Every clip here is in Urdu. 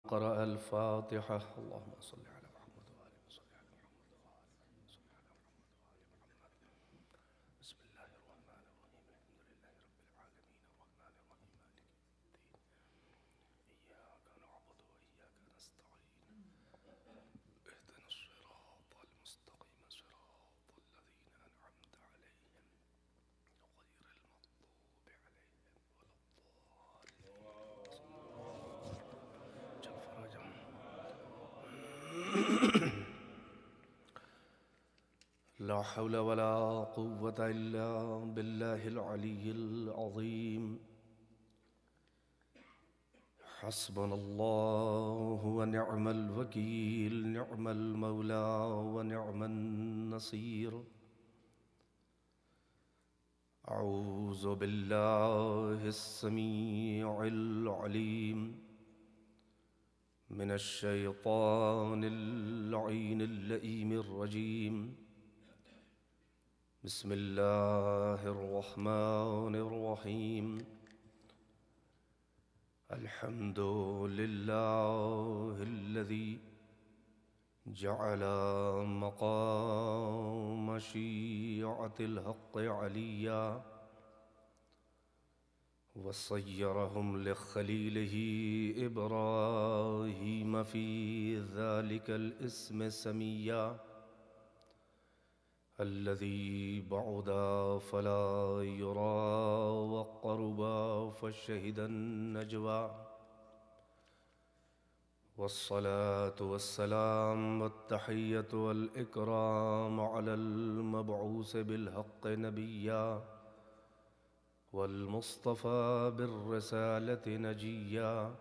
قرأ الفاتحة. اللهم صل على محمد وآل صل على محمد وآل صل على محمد وآل محمد. بسم الله الرحمن الرحيم. الحمد لله رب العالمين الرحمن الرحيم مالك يوم الدين. إياك نعبد وإياك نستعين. اهدنا الصراط المستقيم صراط الذين أنعمت عليهم غير المغضوب عليهم ولا لا حول ولا قوة إلا بالله العلي العظيم. حسبنا الله ونعم الوكيل، نعم المولى ونعم النصير. أعوذ بالله السميع العليم من الشيطان اللعين اللئيم الرجيم. بسم الله الرحمن الرحيم. الحمد لله الذي جعل مقام شيعة الحق عليا وصيرهم لخليله إبراهيم في ذلك الاسم سميا. الذي بعد فلا يرى وقرب فشهد النجوى. والصلاة والسلام والتحية والإكرام على المبعوث بالحق نبيا والمصطفى بالرسالة نجيا.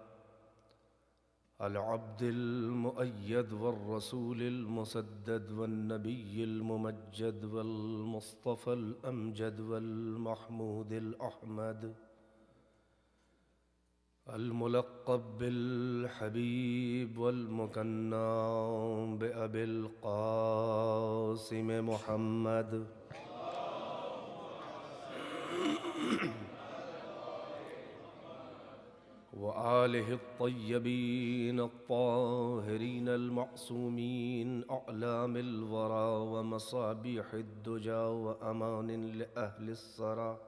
العبد المؤيد والرسول المسدد والنبي الممجد والمصطفى الأمجد والمحمود الأحمد الملقب بالحبيب والمكنى بأبي القاسم محمد وآله الطيبين الطاهرين المعصومين أعلام الورى ومصابيح الدجى وأمان لأهل السرى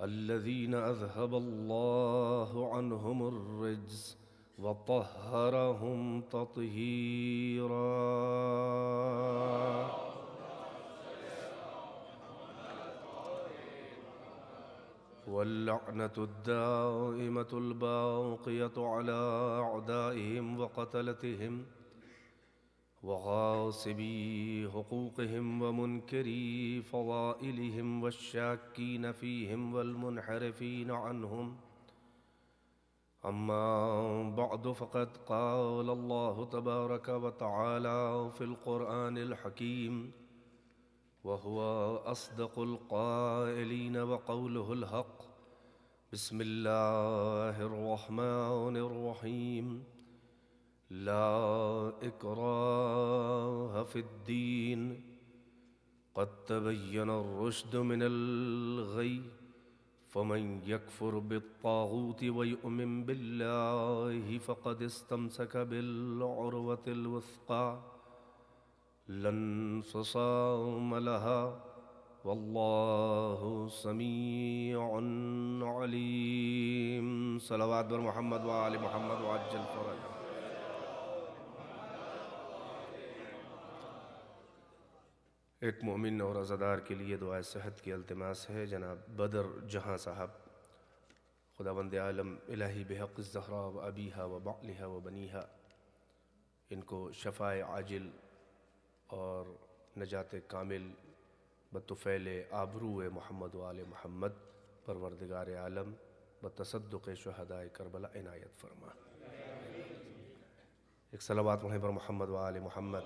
الذين أذهب الله عنهم الرجس وطهرهم تطهيرا. واللعنة الدائمة الباقية على أعدائهم وقتلتهم وغاصبي حقوقهم ومنكري فضائلهم والشاكين فيهم والمنحرفين عنهم. أما بعد، فقد قال الله تبارك وتعالى في القرآن الحكيم وهو أصدق القائلين وقوله الحق. بسم الله الرحمن الرحيم. لا إكراه في الدين قد تبين الرشد من الغي. فمن يكفر بالطاغوت ويؤمن بالله فقد استمسك بالعروة الوثقى لا انفصام لها والله سميع عليم. صلوات بر محمد وآل محمد وعجل فرجہ. ایک مومن اور عزادار کے لیے دعائے صحت کی التماس ہے. جناب بدر جہاں صاحب، خداوند عالم الہی بحق الزہراء و ابیہا و بعلہا و بنیہا ان کو شفائے عاجل اور نجات کامل بطفیل آبرو محمد و آل محمد پروردگار عالم بتصدق شہدائے کربلا عنایت فرما. ایک صلوات وہیں پر محمد و آل محمد.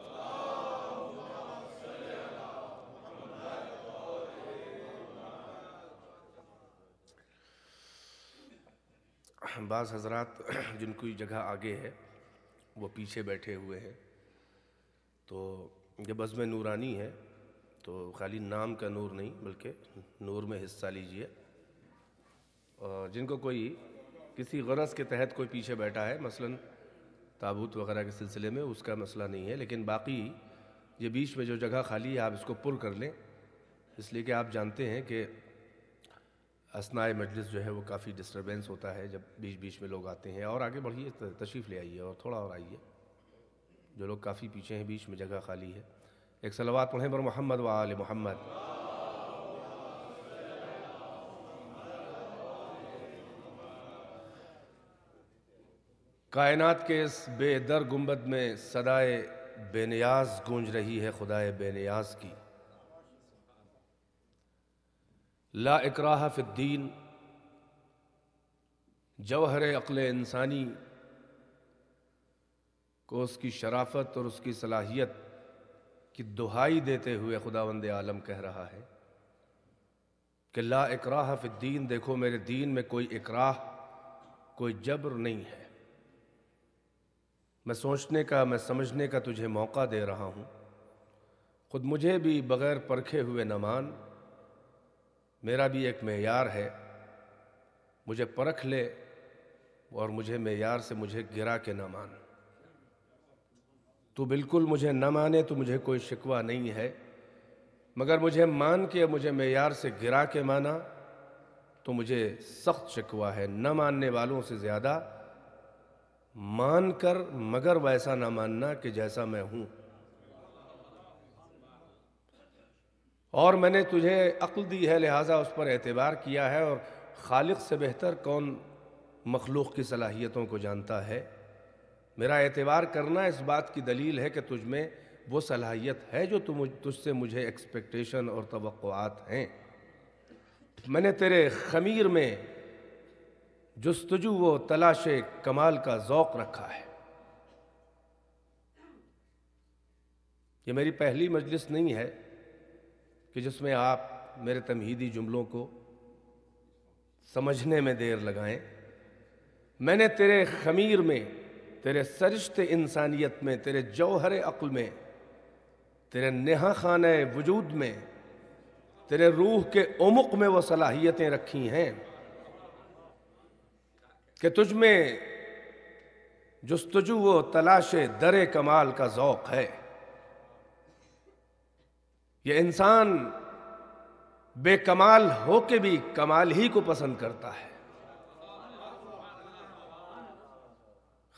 بعض حضرات جن کی جگہ آگے ہے وہ پیچھے بیٹھے ہوئے ہیں، تو یہ بزم نورانی ہے تو خالی نام کا نور نہیں بلکہ نور میں حصہ لیجئے. اور جن کو کوئی کسی غرض کے تحت کوئی پیچھے بیٹھا ہے، مثلاً تابوت وغیرہ کے سلسلے میں، اس کا مسئلہ نہیں ہے، لیکن باقی یہ بیچ میں جو جگہ خالی ہے آپ اس کو پر کر لیں، اس لیے کہ آپ جانتے ہیں کہ اثناء مجلس جو ہے وہ کافی ڈسٹربنس ہوتا ہے جب بیچ بیچ میں لوگ آتے ہیں۔ اور آگے بڑھیے، تشریف لے آئیے اور تھوڑا اور آئیے، جو لوگ کافی پیچھے ہیں بیچ میں جگہ خالی ہے۔ ایک صلوات پڑھیں بر محمد و آل محمد۔ کائنات کے اس بے در گنبد میں صدائے بے نیاز گونج رہی ہے خدائے بے نیاز کی۔ لا اکراہ فی الدین، جوہر عقل انسانی کو اس کی شرافت اور اس کی صلاحیت کی دہائی دیتے ہوئے خداوند عالم کہہ رہا ہے کہ لا اکراہ فی الدین، دیکھو میرے دین میں کوئی اکراہ، کوئی جبر نہیں ہے۔ میں سوچنے کا، میں سمجھنے کا تجھے موقع دے رہا ہوں، خود مجھے بھی بغیر پرکھے ہوئے نہ مان، میرا بھی ایک معیار ہے، مجھے پرکھ لے اور مجھے معیار سے مجھے گرا کے نہ مان۔ تو بالکل مجھے نہ مانے تو مجھے کوئی شکوہ نہیں ہے، مگر مجھے مان کے مجھے معیار سے گرا کے مانا تو مجھے سخت شکوہ ہے۔ نہ ماننے والوں سے زیادہ مان کر مگر ویسا نہ ماننا کہ جیسا میں ہوں۔ اور میں نے تجھے عقل دی ہے لہٰذا اس پر اعتبار کیا ہے، اور خالق سے بہتر کون مخلوق کی صلاحیتوں کو جانتا ہے۔ میرا اعتبار کرنا اس بات کی دلیل ہے کہ تجھ میں وہ صلاحیت ہے جو تجھ سے مجھے ایکسپیکٹیشن اور توقعات ہیں۔ میں نے تیرے خمیر میں جستجو و تلاش کمال کا ذوق رکھا ہے۔ یہ میری پہلی مجلس نہیں ہے کہ جس میں آپ میرے تمہیدی جملوں کو سمجھنے میں دیر لگائیں۔ میں نے تیرے خمیر میں، تیرے سرشت انسانیت میں، تیرے جوہر عقل میں، تیرے نہا خانہ وجود میں، تیرے روح کے عمق میں وہ صلاحیتیں رکھی ہیں کہ تجھ میں جستجو و تلاش در کمال کا ذوق ہے۔ یہ انسان بے کمال ہو کے بھی کمال ہی کو پسند کرتا ہے۔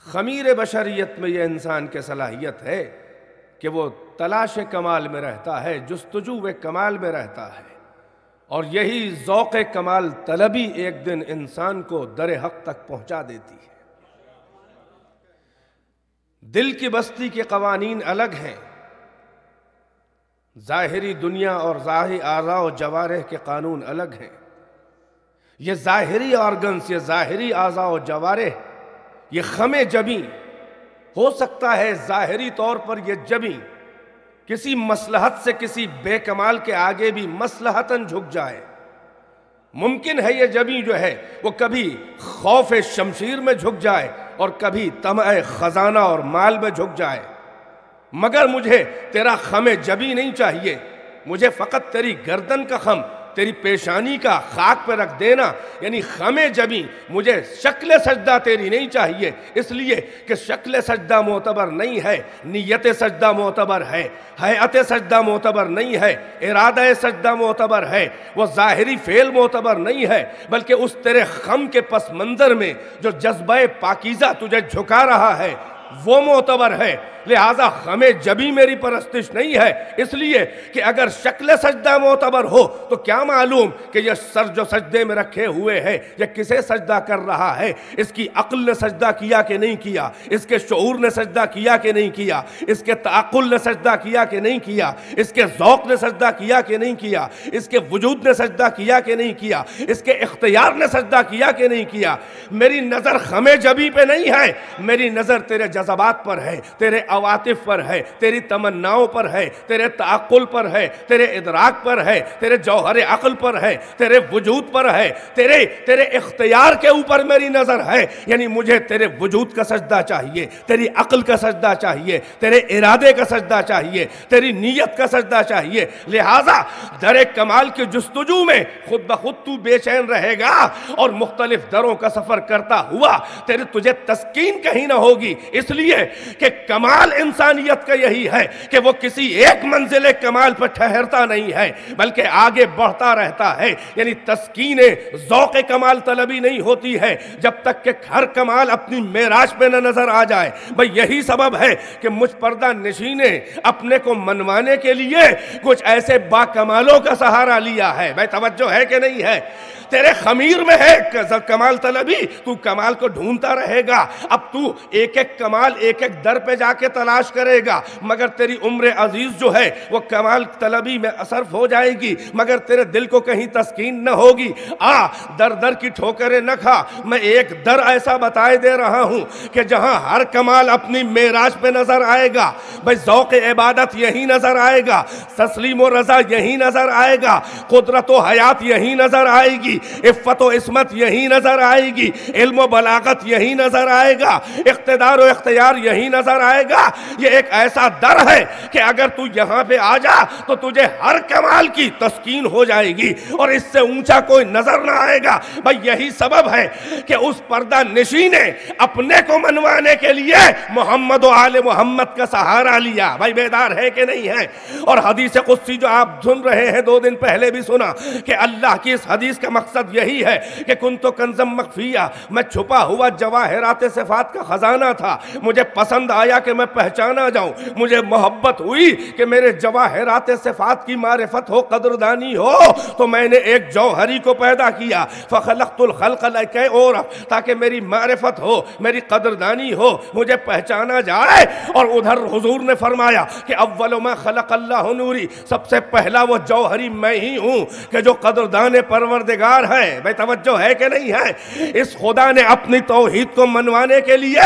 خمیر بشریت میں یہ انسان کے صلاحیت ہے کہ وہ تلاش کمال میں رہتا ہے، جستجو کمال میں رہتا ہے، اور یہی ذوق کمال طلبی ایک دن انسان کو در حق تک پہنچا دیتی ہے۔ دل کی بستی کے قوانین الگ ہیں، ظاہری دنیا اور ظاہری اعضاء و جوارح کے قانون الگ ہیں۔ یہ ظاہری آرگنز، یہ ظاہری اعضاء و جوارح، یہ خم جبیں ہو سکتا ہے ظاہری طور پر یہ جبیں کسی مصلحت سے کسی بے کمال کے آگے بھی مصلحتاً جھک جائے۔ ممکن ہے یہ جبیں جو ہے وہ کبھی خوف شمشیر میں جھک جائے اور کبھی طمع خزانہ اور مال میں جھک جائے، مگر مجھے تیرا خم جبیں نہیں چاہیے، مجھے فقط تیری گردن کا خم، تیری پیشانی کا خاک پہ رکھ دینا، یعنی خم جبیں، مجھے شکل سجدہ تیری نہیں چاہیے، اس لیے کہ شکل سجدہ معتبر نہیں ہے، نیت سجدہ معتبر ہے، ہیئت سجدہ معتبر نہیں ہے، ارادہ سجدہ معتبر ہے، وہ ظاہری فعل معتبر نہیں ہے، بلکہ اس تیرے خم کے پس منظر میں جو جذبہ پاکیزہ تجھے جھکا رہا ہے وہ معتبر ہے۔ لہٰذا خم جبیں میری پرستش نہیں ہے، اس لیے کہ اگر شکل سجدہ معتبر ہو تو کیا معلوم کہ یہ سر جو سجدے میں رکھے ہوئے ہے یہ کسے سجدہ کر رہا ہے، اس کی عقل نے سجدہ کیا کہ نہیں کیا، اس کے شعور نے سجدہ کیا کہ نہیں کیا، اس کے تعقل نے سجدہ کیا کہ نہیں کیا، اس کے ذوق نے سجدہ کیا کہ نہیں کیا، اس کے وجود نے سجدہ کیا کہ نہیں کیا، اس کے اختیار نے سجدہ کیا کہ نہیں کیا۔ میری نظر خم جبیں پہ نہیں ہے، میری نظر تیرے جذبات پر ہے، تیرے عواطف پر ہے، تیری تمناؤں پر ہے، تیرے تعقل پر ہے، تیرے ادراک پر ہے، تیرے جوہر عقل پر ہے، تیرے وجود پر ہے، تیرے اختیار کے اوپر میری نظر ہے۔ یعنی مجھے تیرے وجود کا سجدہ چاہیے، تیری عقل کا سجدہ چاہیے، تیرے ارادے کا سجدہ چاہیے، تیری نیت کا سجدہ چاہیے۔ لہٰذا در کمال کی جستجو میں خود بخود تو بے چین رہے گا اور مختلف دروں کا سفر کرتا ہوا تجھے تسکین کہیں نہ ہوگی، اس لیے کہ کمال انسانیت کا یہی ہے کہ وہ کسی ایک منزل کمال پر ٹھہرتا نہیں ہے بلکہ آگے بڑھتا رہتا ہے۔ یعنی تسکین ذوق کمال طلبی نہیں ہوتی ہے جب تک کہ ہر کمال اپنی معراج پہ نہ نظر آ جائے۔ بھئی یہی سبب ہے کہ مجھ پردہ نشینے اپنے کو منوانے کے لیے کچھ ایسے با کمالوں کا سہارا لیا ہے۔ بھئی توجہ ہے کہ نہیں ہے؟ تیرے خمیر میں ہے کمال طلبی، تو کمال کو ڈھونڈتا رہے گا۔ اب تو ایک ایک کمال ایک ایک در پہ جا کے تلاش کرے گا، مگر تیری عمر عزیز جو ہے وہ کمال طلبی میں صرف ہو جائے گی، مگر تیرے دل کو کہیں تسکین نہ ہوگی۔ در در کی ٹھوکریں نہ کھا، میں ایک در ایسا بتائے دے رہا ہوں کہ جہاں ہر کمال اپنی معراج پہ نظر آئے گا۔ بھئی ذوق عبادت یہی نظر آئے گا، تسلیم و رضا یہی نظر آئے گا، قدرت و حیات یہی نظر آئے گی، عفت و عصمت یہی نظر آئے گی، علم و بلاغت یہی نظر آئے گا، اقتدار و اختیار یہی نظر آئے گا۔ یہ ایک ایسا در ہے کہ اگر تو یہاں پہ آ جا تو تجھے ہر کمال کی تسکین ہو جائے گی اور اس سے اونچا کوئی نظر نہ آئے گا۔ بھئی یہی سبب ہے کہ اس پردہ نشین نے اپنے کو منوانے کے لیے محمد و آل محمد کا سہارا لیا۔ بھئی بیدار ہے کہ نہیں ہے؟ اور حدیث قدسی جو آپ سن رہے ہیں 2 دن پہلے بھی سنا کہ اللہ کی اس حدیث کا مقصد یہی ہے کہ کنتو کنزم مخفیہ، میں چھپا ہوا جواہرات صفات کا خزانہ تھا، مجھے پسند آیا کہ میں پہچانا جاؤں، مجھے محبت ہوئی کہ میرے جواہرات صفات کی معرفت ہو، قدردانی ہو، تو میں نے ایک جوہری کو پیدا کیا، فخلقت الخلق لکے اور تاکہ میری معرفت ہو، میری قدردانی ہو، مجھے پہچانا جائے۔ اور ادھر حضور نے فرمایا کہ اول ما خلق اللہ نوری، سب سے پہلا وہ جوہری میں ہی ہوں کہ جو قدردان پروردگار ہے۔ بھئی توجہ ہے کہ نہیں ہے؟ اس خدا نے اپنی توحید کو منوانے کے لیے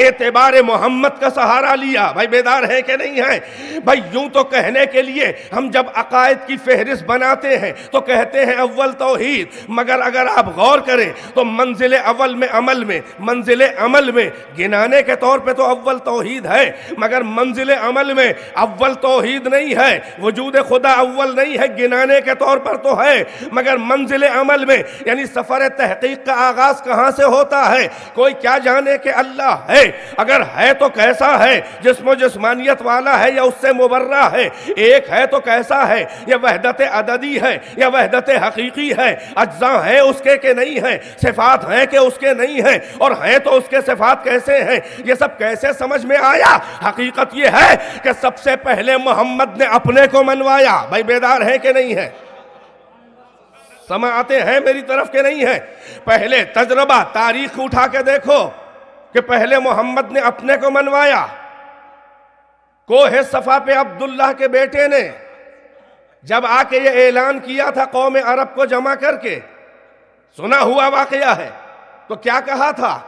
اعتبار محمد کا سہارا لیا۔ بھئی بیدار ہے کہ نہیں ہے؟ بھئی یوں تو کہنے کے لیے ہم جب عقائد کی فہرست بناتے ہیں تو کہتے ہیں اول توحید، مگر اگر آپ غور کریں تو منزل اول میں عمل میں گنانے کے طور پہ تو اول توحید ہے، مگر منزل عمل میں اول توحید نہیں ہے، وجود خدا اول نہیں ہے، گنانے کے طور پر تو ہے، مگر منزل عمل میں یعنی سفر تحقیق کا آغاز کہاں سے ہوتا ہے؟ کوئی کیا جانے کہ اللہ ہے، اگر ہے تو کیسا ہے؟ جسم و جسمانیت والا ہے یا اس سے مبرہ ہے؟ ایک ہے تو کیسا ہے؟ یہ وحدت عددی ہے یا وحدت حقیقی ہے؟ اجزاء ہیں اس کے کہ نہیں ہیں؟ صفات ہیں کہ اس کے نہیں ہیں؟ اور ہیں تو اس کے صفات کیسے ہیں؟ یہ سب کیسے سمجھ میں آیا؟ حقیقت یہ ہے کہ سب سے پہلے محمد نے اپنے کو منوایا۔ بھائی بیدار ہے کہ نہیں ہے؟ سماعتیں ہیں میری طرف کے نہیں ہے؟ پہلے تجربہ تاریخ اٹھا کے دیکھو کہ پہلے محمد نے اپنے کو منوایا۔ کوہ صفا پہ عبداللہ کے بیٹے نے جب آ کے یہ اعلان کیا تھا قوم عرب کو جمع کر کے، سنا ہوا واقعہ ہے، تو کیا کہا تھا؟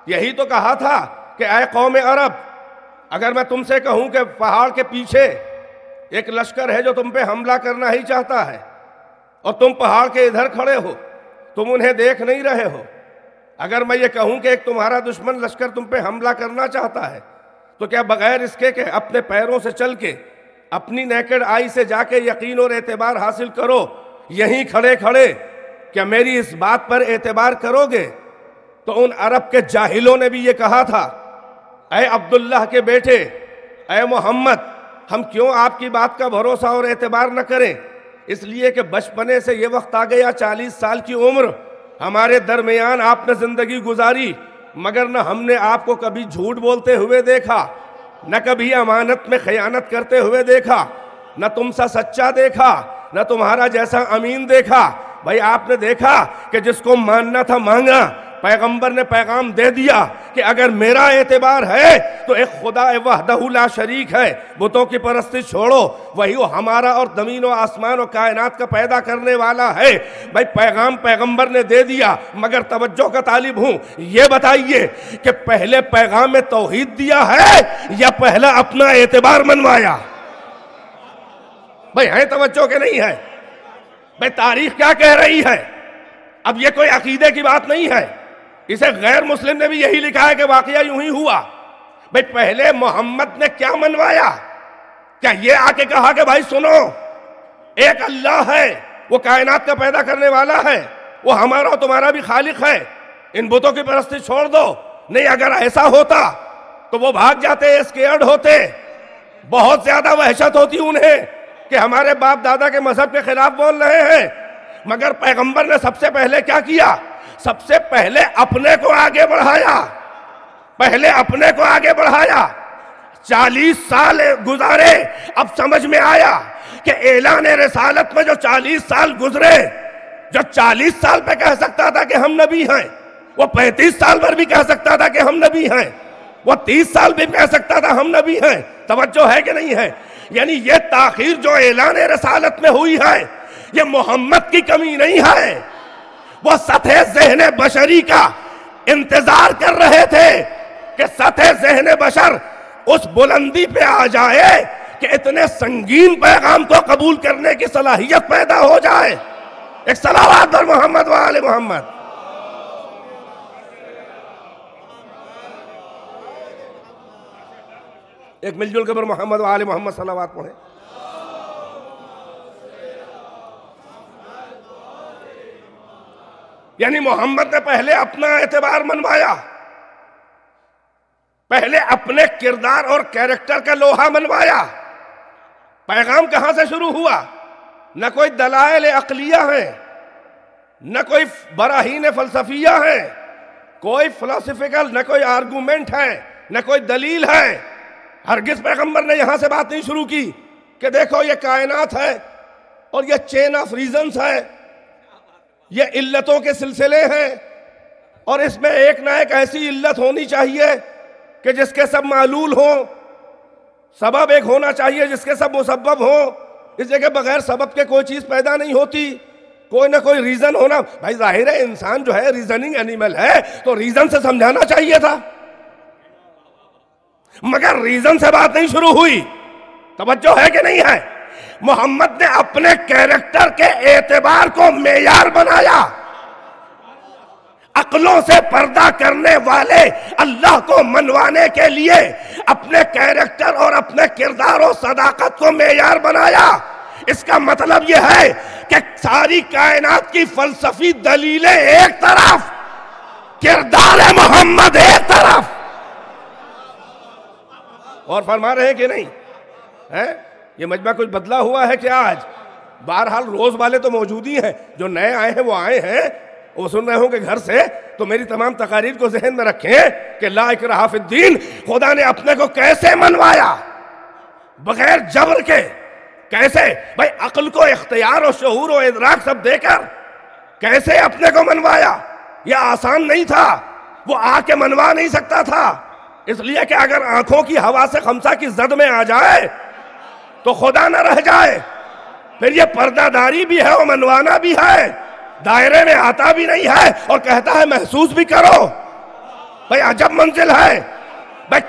یہی تو کہا تھا کہ اے قوم عرب، اگر میں تم سے کہوں کہ پہاڑ کے پیچھے ایک لشکر ہے جو تم پہ حملہ کرنا ہی چاہتا ہے اور تم پہاڑ کے ادھر کھڑے ہو، تم انہیں دیکھ نہیں رہے ہو، اگر میں یہ کہوں کہ ایک تمہارا دشمن لشکر تم پہ حملہ کرنا چاہتا ہے، تو کیا بغیر اس کے کہ اپنے پیروں سے چل کے اپنی نیکڈ آئی سے جا کے یقین اور اعتبار حاصل کرو، یہیں کھڑے کھڑے کیا میری اس بات پر اعتبار کرو گے؟ تو ان عرب کے جاہلوں نے بھی یہ کہا تھا، اے عبداللہ کے بیٹے، اے محمد، ہم کیوں آپ کی بات کا بھروسہ اور اعتبار نہ کریں؟ اس لیے کہ بچپنے سے یہ وقت آ گیا، 40 سال کی عمر ہمارے درمیان آپ نے زندگی گزاری، مگر نہ ہم نے آپ کو کبھی جھوٹ بولتے ہوئے دیکھا، نہ کبھی امانت میں خیانت کرتے ہوئے دیکھا، نہ تم سا سچا دیکھا، نہ تمہارا جیسا امین دیکھا۔ بھائی آپ نے دیکھا کہ جس کو ماننا تھا مانگا، پیغمبر نے پیغام دے دیا کہ اگر میرا اعتبار ہے تو ایک خدا وحدہ لا شریک ہے، بتوں کی پرستی چھوڑو، وہی وہ ہمارا اور زمین و آسمان و کائنات کا پیدا کرنے والا ہے۔ بھائی پیغام پیغمبر نے دے دیا، مگر توجہ کا طالب ہوں، یہ بتائیے کہ پہلے پیغام میں توحید دیا ہے یا پہلا اپنا اعتبار منوایا؟ بھائی ہے توجہ کہ نہیں ہے؟ بھائی تاریخ کیا کہہ رہی ہے؟ اب یہ کوئی عقیدے کی بات نہیں ہے، اسے غیر مسلم نے بھی یہی لکھا ہے کہ واقعہ یوں ہی ہوا۔ بھئی پہلے محمد نے کیا منوایا؟ کیا یہ آ کے کہا کہ بھائی سنو، ایک اللہ ہے، وہ کائنات کا پیدا کرنے والا ہے، وہ ہمارا اور تمہارا بھی خالق ہے، ان بتوں کی پرستی چھوڑ دو؟ نہیں، اگر ایسا ہوتا تو وہ بھاگ جاتے، اسکیئرڈ ہوتے، بہت زیادہ وحشت ہوتی انہیں کہ ہمارے باپ دادا کے مذہب کے خلاف بول رہے ہیں۔ مگر پیغمبر نے سب سے پہلے کیا کیا؟ سب سے پہلے اپنے کو آگے بڑھایا، پہلے اپنے کو آگے بڑھایا۔ 40 سال گزارے، اب سمجھ میں آیا کہ اعلان رسالت میں جو 40 سال گزرے، جو 40 سال پہ کہہ سکتا تھا کہ ہم نبی ہیں، وہ 35 سال پر بھی کہہ سکتا تھا کہ ہم نبی ہیں، وہ 30 سال بھی کہہ سکتا تھا ہم نبی ہیں۔ توجہ ہے کہ نہیں ہے؟ یعنی یہ تاخیر جو اعلان رسالت میں ہوئی ہے، یہ محمد کی کمی نہیں ہے، وہ سطح ذہن بشری کا انتظار کر رہے تھے کہ سطح ذہن بشر اس بلندی پہ آ جائے کہ اتنے سنگین پیغام کو قبول کرنے کی صلاحیت پیدا ہو جائے۔ ایک صلوات پر محمد و آل محمد۔ ایک مل جل کے پر محمد و آل محمد صلوات پڑھیں۔ یعنی محمد نے پہلے اپنا اعتبار منوایا، پہلے اپنے کردار اور کیریکٹر کا لوہا منوایا۔ پیغام کہاں سے شروع ہوا؟ نہ کوئی دلائل عقلیہ ہیں، نہ کوئی براہین فلسفیہ ہیں، کوئی فلسفیکل، نہ کوئی آرگومنٹ ہے، نہ کوئی دلیل ہے۔ ہرگز پیغمبر نے یہاں سے بات نہیں شروع کی کہ دیکھو یہ کائنات ہے اور یہ چین آف ریزنز ہے، یہ علتوں کے سلسلے ہیں، اور اس میں ایک نہ ایک ایسی علت ہونی چاہیے کہ جس کے سب معلول ہوں، سبب ایک ہونا چاہیے جس کے سب مسبب ہوں۔ اس لیے کہ بغیر سبب کے کوئی چیز پیدا نہیں ہوتی، کوئی نہ کوئی ریزن ہونا۔ بھائی ظاہر ہے انسان جو ہے ریزننگ اینیمل ہے، تو ریزن سے سمجھانا چاہیے تھا، مگر ریزن سے بات نہیں شروع ہوئی۔ توجہ ہے کہ نہیں ہے؟ محمد نے اپنے کیریکٹر کے اعتبار کو معیار بنایا۔ عقلوں سے پردہ کرنے والے اللہ کو منوانے کے لیے اپنے کیریکٹر اور اپنے کردار و صداقت کو معیار بنایا۔ اس کا مطلب یہ ہے کہ ساری کائنات کی فلسفی دلیلیں ایک طرف، کردار محمد ایک طرف۔ اور فرما رہے ہیں کہ نہیں ہے؟ یہ مجمع کچھ بدلا ہوا ہے کہ آج؟ بہرحال روز والے تو موجود ہی ہیں، جو نئے آئے ہیں وہ آئے ہیں، وہ سن رہے ہوں کہ گھر سے، تو میری تمام تقاریر کو ذہن میں رکھیں کہ لا اکراہ فی الدین خدا نے اپنے کو کیسے منوایا بغیر جبر کے۔ کیسے؟ بھائی عقل کو اختیار و شعور و ادراک سب دے کر کیسے اپنے کو منوایا؟ یہ آسان نہیں تھا، وہ آ کے منوا نہیں سکتا تھا، اس لیے کہ اگر آنکھوں کی حواس خمسہ کی زد میں آ جائے تو خدا نہ رہ جائے۔ پھر یہ پردہ داری بھی ہے اور منوانا بھی ہے، دائرے میں آتا بھی نہیں ہے اور کہتا ہے محسوس بھی کرو۔ بھائی عجب منزل ہے۔ بھائی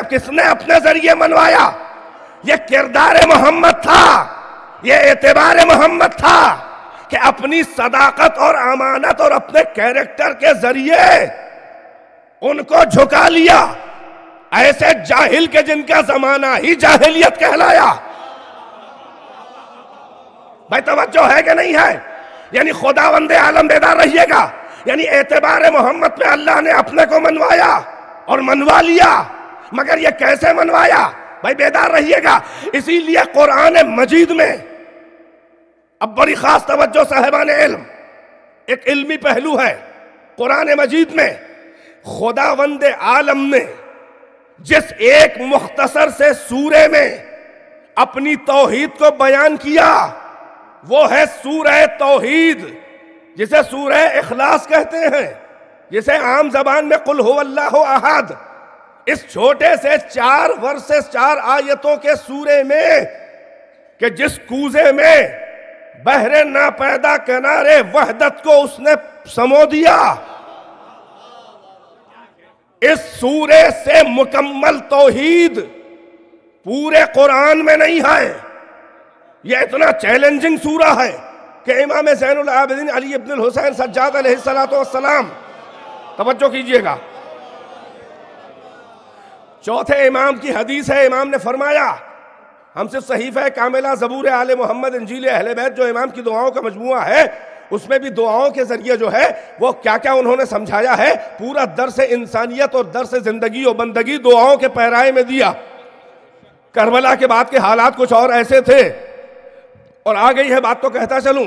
کس نے اپنے ذریعے منوایا؟ یہ کردار محمد تھا، یہ اعتبار محمد تھا کہ اپنی صداقت اور امانت اور اپنے کیریکٹر کے ذریعے ان کو جھکا لیا، ایسے جاہل کے جن کا زمانہ ہی جاہلیت کہلایا۔ بھائی توجہ ہے کہ نہیں ہے؟ یعنی خداوند عالم بیدار رہیے گا، یعنی اعتبار محمد پہ اللہ نے اپنے کو منوایا اور منوا لیا، مگر یہ کیسے منوایا؟ بھائی بیدار رہیے گا۔ اسی لیے قرآن مجید میں، اب بڑی خاص توجہ صاحبان علم، ایک علمی پہلو ہے، قرآن مجید میں خداوند عالم نے جس ایک مختصر سے سورے میں اپنی توحید کو بیان کیا، وہ ہے سورہ توحید، جسے سورہ اخلاص کہتے ہیں۔ جسے عام زبان میں قل هو اللہ احد، اس چھوٹے سے 4 ورسز 4 آیتوں کے سورے میں کہ جس کوزے میں بحر ناپیدا کنارے وحدت کو اس نے سمو دیا، اس سورے سے مکمل توحید پورے قرآن میں نہیں ہے۔ یہ اتنا چیلنجنگ سورہ ہے کہ امام زین العابدین علی ابن الحسین سجاد علیہ السلام، توجہ کیجئے گا، چوتھے امام کی حدیث ہے، امام نے فرمایا، ہم صرف صحیفہ کاملہ، زبور آل محمد، انجیل اہل بیت جو امام کی دعاؤں کا مجموعہ ہے، اس میں بھی دعاؤں کے ذریعے جو ہے وہ کیا کیا انہوں نے سمجھایا ہے، پورا درس انسانیت اور درس زندگی و بندگی دعاؤں کے پیرائے میں دیا۔ کربلا کے بعد کے حالات کچھ اور ایسے تھے، اور آ گئی ہے بات تو کہتا چلوں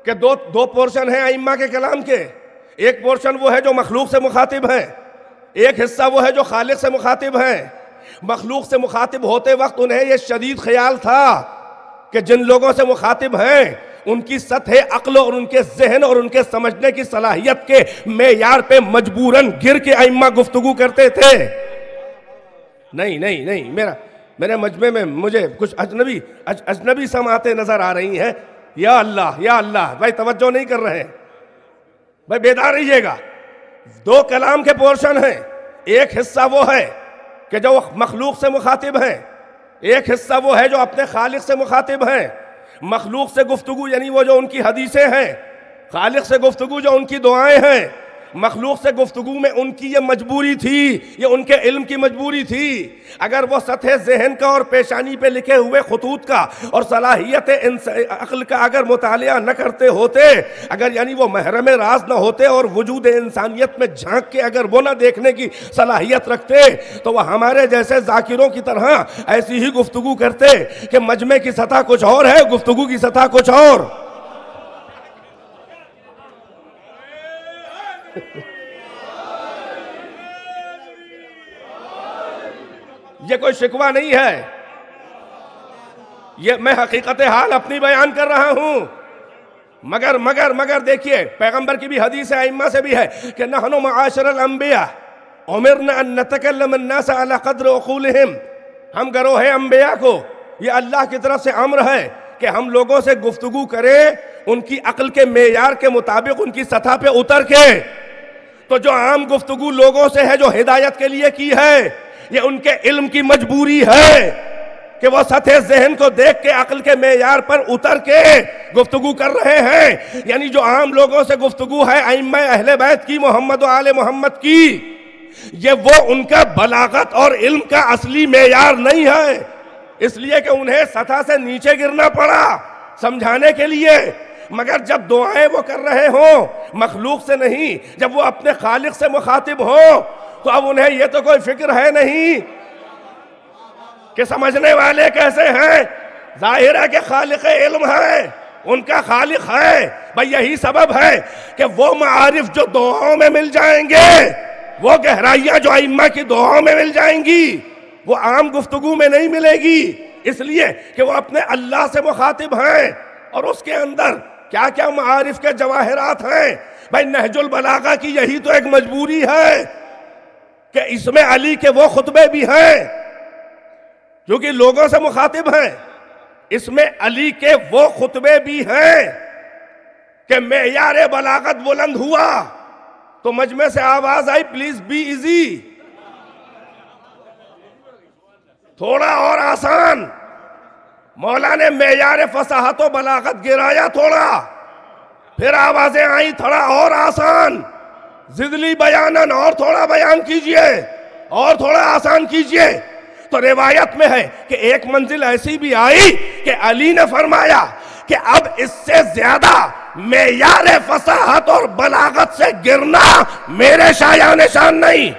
کہ دو پورشن ہیں ائمہ کے کلام کے، ایک پورشن وہ ہے جو مخلوق سے مخاطب ہیں، ایک حصہ وہ ہے جو خالق سے مخاطب ہیں۔ مخلوق سے مخاطب ہوتے وقت انہیں یہ شدید خیال تھا کہ جن لوگوں سے مخاطب ہیں ان کی سطح عقل اور ان کے ذہن اور ان کے سمجھنے کی صلاحیت کے معیار پہ مجبوراً گر کے ائمہ گفتگو کرتے تھے۔ نہیں میرے مجمع میں مجھے کچھ اجنبی سماعتیں نظر آ رہی ہیں۔ یا اللہ بھائی توجہ نہیں کر رہے ہیں، بھائی بیدار رہیے گا۔ 2 کلام کے پورشن ہیں، ایک حصہ وہ ہے کہ جو مخلوق سے مخاطب ہیں، ایک حصہ وہ ہے جو اپنے خالق سے مخاطب ہیں۔ مخلوق سے گفتگو یعنی وہ جو ان کی حدیثیں ہیں، خالق سے گفتگو جو ان کی دعائیں ہیں۔ مخلوق سے گفتگو میں ان کی یہ مجبوری تھی، یہ ان کے علم کی مجبوری تھی۔ اگر وہ سطح ذہن کا اور پیشانی پہ لکھے ہوئے خطوط کا اور صلاحیت عقل کا اگر مطالعہ نہ کرتے ہوتے، اگر یعنی وہ محرم راز نہ ہوتے اور وجود انسانیت میں جھانک کے اگر وہ نہ دیکھنے کی صلاحیت رکھتے، تو وہ ہمارے جیسے ذاکروں کی طرح ایسی ہی گفتگو کرتے کہ مجمع کی سطح کچھ اور ہے، گفتگو کی سطح کچھ اور۔ یہ کوئی شکوہ نہیں ہے، یہ میں حقیقت حال اپنی بیان کر رہا ہوں۔ مگر دیکھیے پیغمبر کی بھی حدیث ائمہ سے بھی ہے کہ نحن معاشر الانبیاء امرنا ان نتکلم الناس علی قدر عقولہم، ہم گروہ انبیاء کو یہ اللہ کی طرف سے امر ہے کہ ہم لوگوں سے گفتگو کریں ان کی عقل کے معیار کے مطابق، ان کی سطح پہ اتر کے۔ تو جو عام گفتگو لوگوں سے ہے جو ہدایت کے لیے کی ہے، یہ ان کے علم کی مجبوری ہے کہ وہ سطح ذہن کو دیکھ کے عقل کے معیار پر اتر کے گفتگو کر رہے ہیں۔ یعنی جو عام لوگوں سے گفتگو ہے ائمہ اہل بیت کی، محمد و آل محمد کی، یہ وہ ان کا بلاغت اور علم کا اصلی معیار نہیں ہے، اس لیے کہ انہیں سطح سے نیچے گرنا پڑا سمجھانے کے لیے۔ مگر جب دعائیں وہ کر رہے ہوں مخلوق سے نہیں، جب وہ اپنے خالق سے مخاطب ہوں، تو اب انہیں یہ تو کوئی فکر ہے نہیں کہ سمجھنے والے کیسے ہیں۔ ظاہر ہے کہ خالق علم ہے، ان کا خالق ہے۔ بھئی یہی سبب ہے کہ وہ معارف جو دعاؤں میں مل جائیں گے، وہ گہرائیاں جو ائمہ کی دعاؤں میں مل جائیں گی، وہ عام گفتگو میں نہیں ملے گی، اس لیے کہ وہ اپنے اللہ سے مخاطب ہیں، اور اس کے اندر کیا کیا معارف کے جواہرات ہیں۔ بھئی نہج البلاغہ کی یہی تو ایک مجبوری ہے کہ اس میں علی کے وہ خطبے بھی ہیں جو کہ لوگوں سے مخاطب ہیں، اس میں علی کے وہ خطبے بھی ہیں کہ معیار بلاغت بلند ہوا تو مجمع سے آواز آئی پلیز بی ایزی، تھوڑا اور آسان۔ مولا نے معیار فصاحت و بلاغت گرایا تھوڑا، پھر آوازیں آئیں تھوڑا اور آسان، زدلی بیانن، اور تھوڑا بیان کیجئے اور تھوڑا آسان کیجئے۔ تو روایت میں ہے کہ ایک منزل ایسی بھی آئی کہ علی نے فرمایا کہ اب اس سے زیادہ معیار فصاحت اور بلاغت سے گرنا میرے شایان شان نہیں۔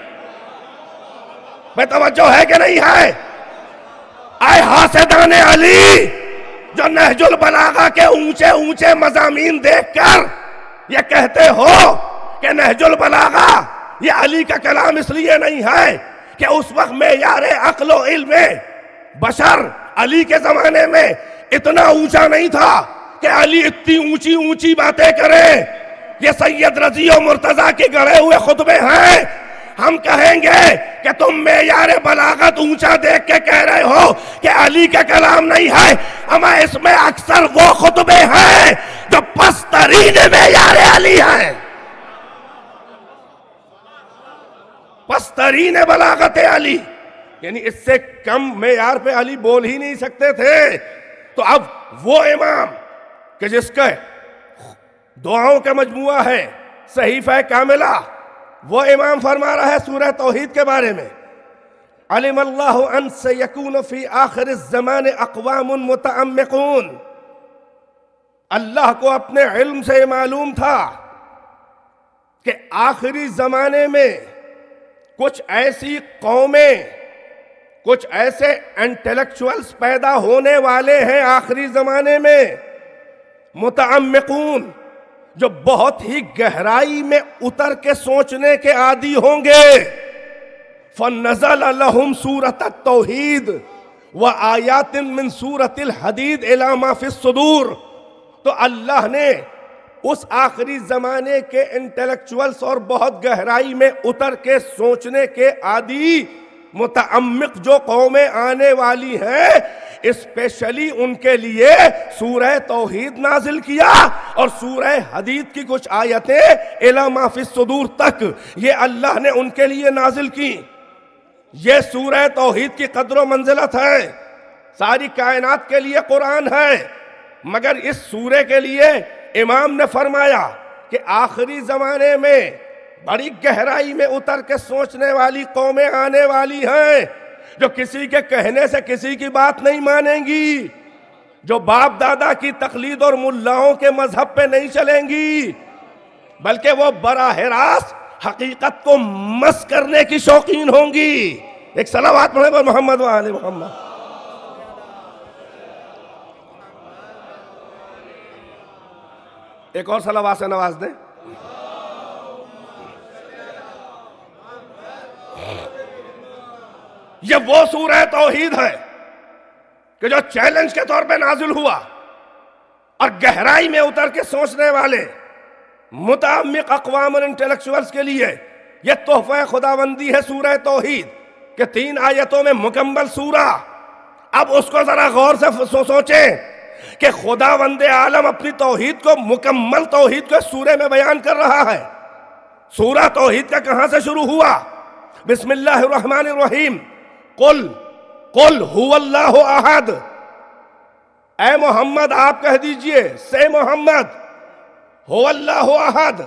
میں توجہ ہے کہ نہیں ہے؟ اے حاسدان علی جو نہج البلاغہ کے اونچے اونچے مضامین دیکھ کر یہ کہتے ہو کہ نہج البلاغہ یہ علی کا کلام اس لیے نہیں ہے کہ اس وقت معیار عقل و علم بشر علی کے زمانے میں اتنا اونچا نہیں تھا کہ علی اتنی اونچی اونچی باتیں کرے، یہ سید رضی و مرتضیٰ کے گڑھے ہوئے خطبے ہیں، ہم کہیں گے کہ تم معیار بلاغت اونچا دیکھ کے کہہ رہے ہو کہ علی کا کلام نہیں ہے، اما اس میں اکثر وہ خطبے ہیں جو پسترین معیار علی ہیں، پسترین بلاغت علی، یعنی اس سے کم معیار پہ علی بول ہی نہیں سکتے تھے۔ تو اب وہ امام کہ جس کا دعاؤں کا مجموعہ ہے صحیفہ کاملہ، وہ امام فرما رہا ہے سورہ توحید کے بارے میں، علم اللہ ان سیکون فی آخر الزمان اقوام متعمقون، اللہ کو اپنے علم سے معلوم تھا کہ آخری زمانے میں کچھ ایسی قومیں، کچھ ایسے انٹلیکچوئلز پیدا ہونے والے ہیں آخری زمانے میں، متعمقون، جو بہت ہی گہرائی میں اتر کے سوچنے کے عادی ہوں گے۔ فَنَزَلَ لَهُمْ سُورَةَ التَّوْحِيدِ وَآيَاتٍ مِّن سُورَةِ الْحَدِيدِ إِلَى مَا فِي الصُّدُورِ، تو اللہ نے اس آخری زمانے کے انٹلیکچوئلز اور بہت گہرائی میں اتر کے سوچنے کے عادی متعمق جو قومیں آنے والی ہیں، اسپیشلی ان کے لیے سورہ توحید نازل کیا اور سورہ حدید کی کچھ آیتیں الی ما فی الصدور تک یہ اللہ نے ان کے لیے نازل کی۔ یہ سورہ توحید کی قدر و منزلت ہے، ساری کائنات کے لیے قرآن ہے، مگر اس سورے کے لیے امام نے فرمایا کہ آخری زمانے میں بڑی گہرائی میں اتر کے سوچنے والی قومیں آنے والی ہیں، جو کسی کے کہنے سے کسی کی بات نہیں مانیں گی، جو باپ دادا کی تقلید اور ملاؤں کے مذہب پہ نہیں چلیں گی، بلکہ وہ براہ راست حقیقت کو مس کرنے کی شوقین ہوں گی۔ ایک صلوات پڑھیں پر محمد و آل محمد۔ ایک اور صلوات سے نواز دیں۔ یہ وہ سورہ توحید ہے کہ جو چیلنج کے طور پہ نازل ہوا اور گہرائی میں اتر کے سوچنے والے متعمق اقوام اور انٹلیکچوئلز کے لیے یہ تحفہ خداوندی ہے سورہ توحید کہ 3 آیتوں میں مکمل سورہ۔ اب اس کو ذرا غور سے سوچیں کہ خداوند عالم اپنی توحید کو، مکمل توحید کو سورہ میں بیان کر رہا ہے۔ سورہ توحید کا کہاں سے شروع ہوا؟ بسم اللہ الرحمن الرحیم، قل هو اللہ احد، اے محمد آپ کہہ دیجئے، سے محمد، هو اللہ احد،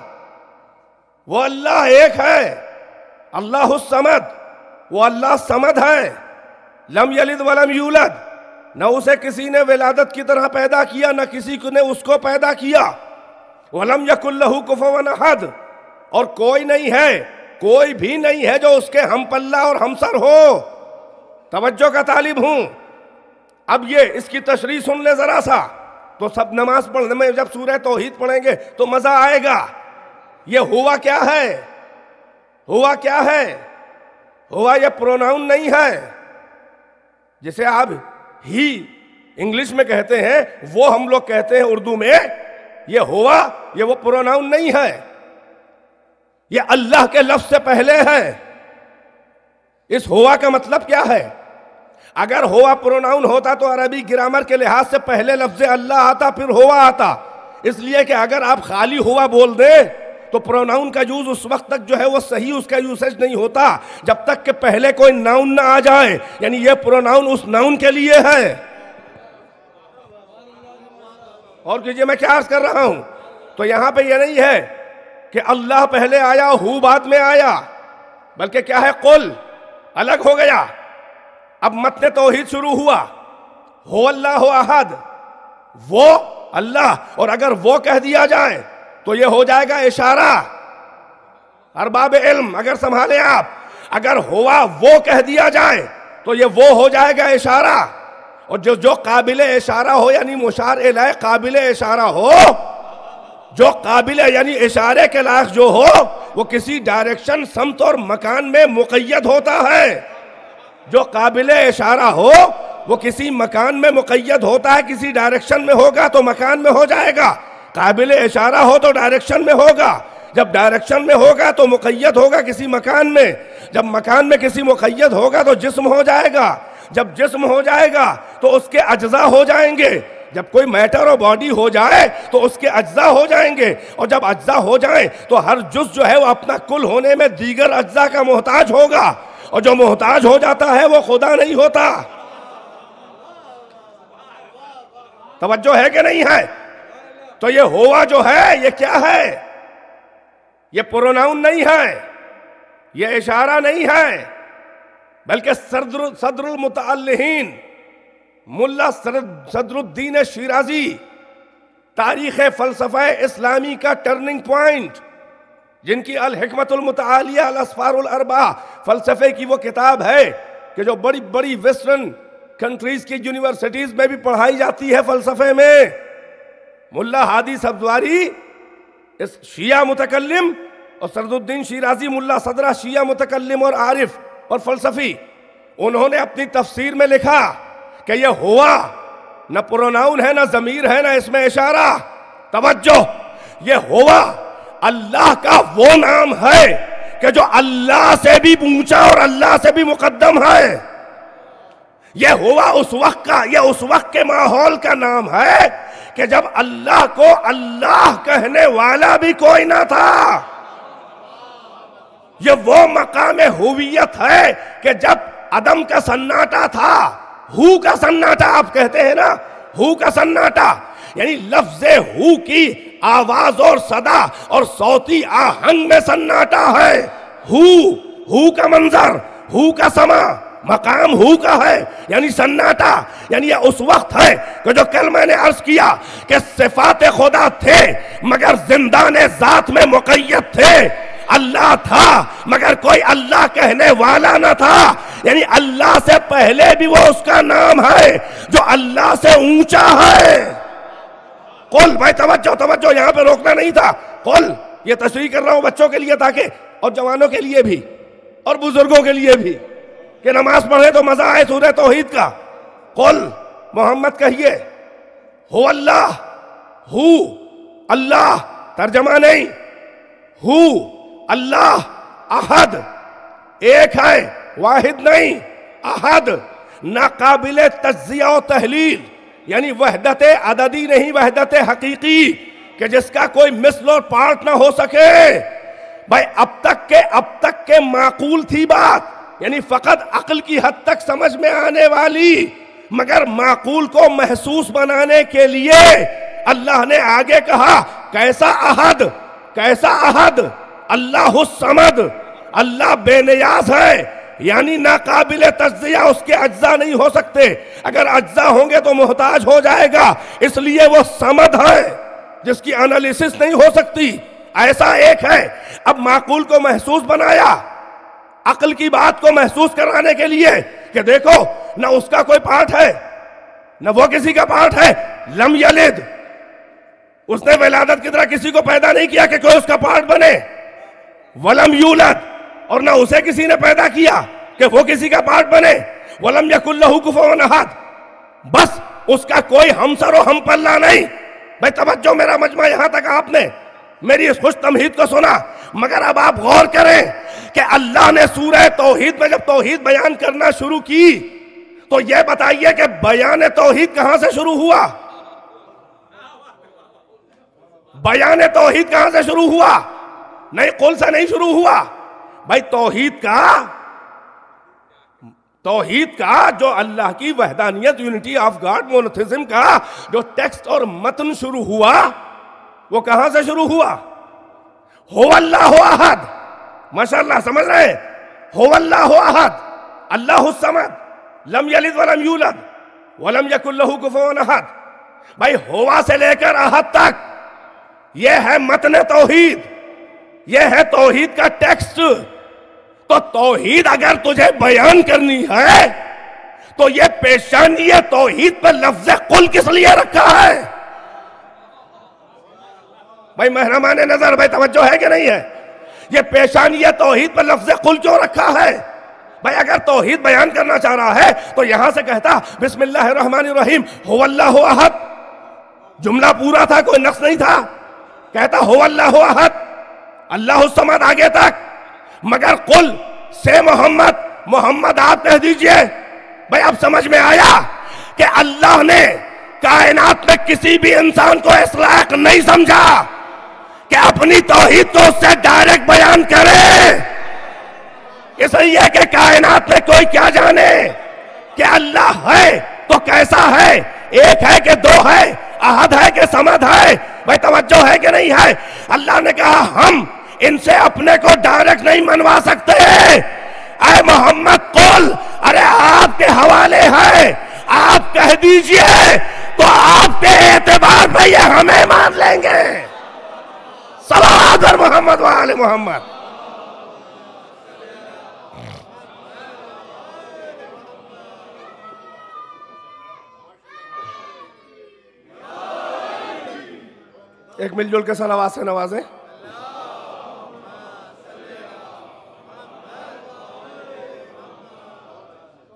وہ اللہ ایک ہے، اللہ الصمد، وہ اللہ صمد ہے، لم یلد ولم یولد، نہ اسے کسی نے ولادت کی طرح پیدا کیا نہ کسی نے اس کو پیدا کیا، ولم یکن لہ کفوا احد، اور کوئی نہیں ہے، کوئی بھی نہیں ہے جو اس کے ہم پلہ اور ہمسر ہو۔ توجہ کا طالب ہوں، اب یہ اس کی تشریح سن لے ذرا سا، تو سب نماز پڑھنے میں جب سورہ توحید پڑھیں گے تو مزہ آئے گا۔ یہ ہوا کیا ہے؟ ہوا کیا ہے؟ ہوا یہ پروناؤن نہیں ہے جسے آپ ہی انگلش میں کہتے ہیں، وہ ہم لوگ کہتے ہیں اردو میں۔ یہ ہوا، یہ وہ پروناؤن نہیں ہے، یہ اللہ کے لفظ سے پہلے ہے۔ اس ہوا کا مطلب کیا ہے؟ اگر ہوا پروناؤن ہوتا تو عربی گرامر کے لحاظ سے پہلے لفظ اللہ آتا پھر ہوا آتا، اس لیے کہ اگر آپ خالی ہوا بول دیں تو پروناؤن کا یوز اس وقت تک جو ہے وہ صحیح اس کا یوسیج نہیں ہوتا جب تک کہ پہلے کوئی ناؤن نہ آ جائے، یعنی یہ پروناؤن اس ناؤن کے لیے ہے۔ اور کیجئے میں کیا عرض کر رہا ہوں، تو یہاں پہ یہ نہیں ہے کہ اللہ پہلے آیا ہو بعد میں آیا، بلکہ کیا ہے، قل الگ ہو گیا۔ اب متن توحید شروع ہوا، ہو اللہ احد، وہ اللہ، اور اگر وہ کہہ دیا جائے تو یہ ہو جائے گا اشارہ۔ ارباب علم اگر سنبھالیں آپ، اگر ہوا وہ کہہ دیا جائے تو یہ وہ ہو جائے گا اشارہ، اور جو قابل اشارہ ہو یعنی مشار الیہ قابل اشارہ ہو، جو قابل یعنی اشارے کے لائق جو ہو، وہ کسی ڈائریکشن، سمت اور مکان میں مقید ہوتا ہے۔ جو قابل اشارہ ہو وہ کسی مکان میں مقید ہوتا ہے، کسی ڈائریکشن میں ہوگا تو مکان میں ہو جائے گا۔ قابل اشارہ ہو تو ڈائریکشن میں ہوگا، جب ڈائریکشن میں ہوگا تو مقید ہوگا کسی مکان میں، جب مکان میں کسی مقید ہوگا تو جسم ہو جائے گا، جب جسم ہو جائے گا تو اس کے اجزاء ہو جائیں گے، جب کوئی میٹر اور باڈی ہو جائے تو اس کے اجزاء ہو جائیں گے، اور جب اجزاء ہو جائیں تو ہر جز جو ہے وہ اپنا کل ہونے میں دیگر اجزاء کا محتاج ہوگا، اور جو محتاج ہو جاتا ہے وہ خدا نہیں ہوتا۔ توجہ ہے کہ نہیں ہے؟ تو یہ ہوا جو ہے یہ کیا ہے؟ یہ پروناؤن نہیں ہے، یہ اشارہ نہیں ہے، بلکہ صدر المتعلہین ملا صدر الدین شیرازی، تاریخ فلسفہ اسلامی کا ٹرننگ پوائنٹ، جن کی الحکمت المتعالیہ الاسفار الاربعہ فلسفے کی وہ کتاب ہے کہ جو بڑی بڑی ویسٹرن کنٹریز کی یونیورسٹیز میں بھی پڑھائی جاتی ہے فلسفے میں۔ ملا ہادی سبزواری اس شیعہ متکلم، اور صدر الدین شیرازی ملا صدرہ شیعہ متکلم اور عارف اور فلسفی، انہوں نے اپنی تفسیر میں لکھا کہ یہ ہوا نہ پروناؤن ہے، نہ ضمیر ہے، نہ اس میں اشارہ۔ توجہ، یہ ہوا اللہ کا وہ نام ہے کہ جو اللہ سے بھی اونچا اور اللہ سے بھی مقدم ہے۔ یہ ہوا اس وقت کا، یہ اس وقت کے ماحول کا نام ہے کہ جب اللہ کو اللہ کہنے والا بھی کوئی نہ تھا۔ یہ وہ مقام ہویت ہے کہ جب عدم کا سناٹا تھا، ہو کا سناٹا آپ کہتے ہیں نا، ہو کا سناٹا، یعنی لفظ ہو کی آواز اور صدا اور صوتی آہنگ میں سناٹا ہے۔ ہو کا منظر، ہو کا سما، مقام ہو کا ہے، یعنی سناٹا، یعنی یہ اس وقت ہے کہ جو کل میں نے عرض کیا کہ صفات خدا تھے مگر زندان ذات میں مقید تھے۔ اللہ تھا مگر کوئی اللہ کہنے والا نہ تھا، یعنی اللہ سے پہلے بھی وہ اس کا نام ہے جو اللہ سے اونچا ہے۔ قل، بھائی توجہ، یہاں پہ روکنا نہیں تھا۔ قل، یہ تشریح کر رہا ہوں بچوں کے لیے تاکہ، اور جوانوں کے لیے بھی اور بزرگوں کے لیے بھی، کہ نماز پڑھے تو مزہ آئے سورہ توحید کا۔ قل، محمد کہیے، ہو اللہ، ہو اللہ، ترجمہ نہیں، ہو اللہ احد، ایک ہے، واحد نہیں، احد، ناقابل تجزیہ و تحلیل، یعنی وحدت عددی نہیں، وحدت حقیقی، کہ جس کا کوئی مثل اور پارٹ نہ ہو سکے۔ بھائی اب تک کے معقول تھی بات، یعنی فقط عقل کی حد تک سمجھ میں آنے والی، مگر معقول کو محسوس بنانے کے لیے اللہ نے آگے کہا کیسا احد، کیسا احد، اللہ الصمد، اللہ بے نیاز ہے، یعنی ناقابل تجزیہ، اس کے اجزاء نہیں ہو سکتے، اگر اجزاء ہوں گے تو محتاج ہو جائے گا، اس لیے وہ صمد ہے جس کی انالیسس نہیں ہو سکتی، ایسا ایک ہے۔ اب معقول کو محسوس بنایا، عقل کی بات کو محسوس کرانے کے لیے کہ دیکھو نہ اس کا کوئی پارٹ ہے نہ وہ کسی کا پارٹ ہے، لم یلد، اس نے ولادت کی طرح کسی کو پیدا نہیں کیا کہ کوئی اس کا پارٹ بنے، ولم یولد، اور نہ اسے کسی نے پیدا کیا کہ وہ کسی کا پارٹ بنے، ولم یکن لہ کفوا احد، بس اس کا کوئی ہمسر و ہم پلہ نہیں۔ بھائی توجہ، میرا مجمع یہاں تک آپ نے میری اس خوش تمہید کو سنا، مگر اب آپ غور کریں کہ اللہ نے سورہ توحید میں جب توحید بیان کرنا شروع کی تو یہ بتائیے کہ بیان توحید کہاں سے شروع ہوا؟ بیان توحید کہاں سے شروع ہوا؟ نہیں، قل سے نہیں شروع ہوا۔ بھائی توحید کا جو اللہ کی وحدانیت، یونٹی آف گاڈ، مونوتھیزم کا جو ٹیکسٹ اور متن شروع ہوا وہ کہاں سے شروع ہوا؟ ہو اللہ احد، ماشاءاللہ سمجھ رہے ہیں؟ ہو اللہ احد، اللہ الصمد، لم یلد ولم یولد ولم یکن لہ کفوا احد۔ بھائی ہوا سے لے کر احد تک یہ ہے متن توحید، یہ ہے توحید کا ٹیکسٹ۔ تو توحید اگر تجھے بیان کرنی ہے تو یہ پیشانی توحید پر لفظ قل کس لیے رکھا ہے؟ بھائی محرمان نظر، بھائی توجہ ہے کہ نہیں ہے؟ یہ پیشانی توحید پر لفظ قل کیوں رکھا ہے؟ بھائی اگر توحید بیان کرنا چاہ رہا ہے تو یہاں سے کہتا بسم اللہ الرحمن الرحیم، ہو اللہ احد، جملہ پورا تھا، کوئی نقص نہیں تھا. کہتا ہو اللہ احد، اللہ الصمد آگے تک. مگر قل سے محمد آپ کہہ دیجئے. بھئی اب سمجھ میں آیا کہ اللہ نے کائنات میں کسی بھی انسان کو اس لائق نہیں سمجھا کہ اپنی توحید کو اس سے ڈائریکٹ بیان کرے. اس لیے کہ کائنات میں کوئی کیا جانے کہ اللہ ہے تو کیسا ہے، ایک ہے کہ دو ہے، احد ہے کہ صمد ہے. بھئی توجہ ہے کہ نہیں ہے؟ اللہ نے کہا ہم ان سے اپنے کو ڈائریکٹ نہیں منوا سکتے. اے محمد قل، ارے آپ کے حوالے ہے، آپ کہہ دیجئے تو آپ کے اعتبار پہ یہ ہمیں مان لیں گے. صلوات بر محمد و آل محمد. ایک مل جل کے صلوات سے نوازیں.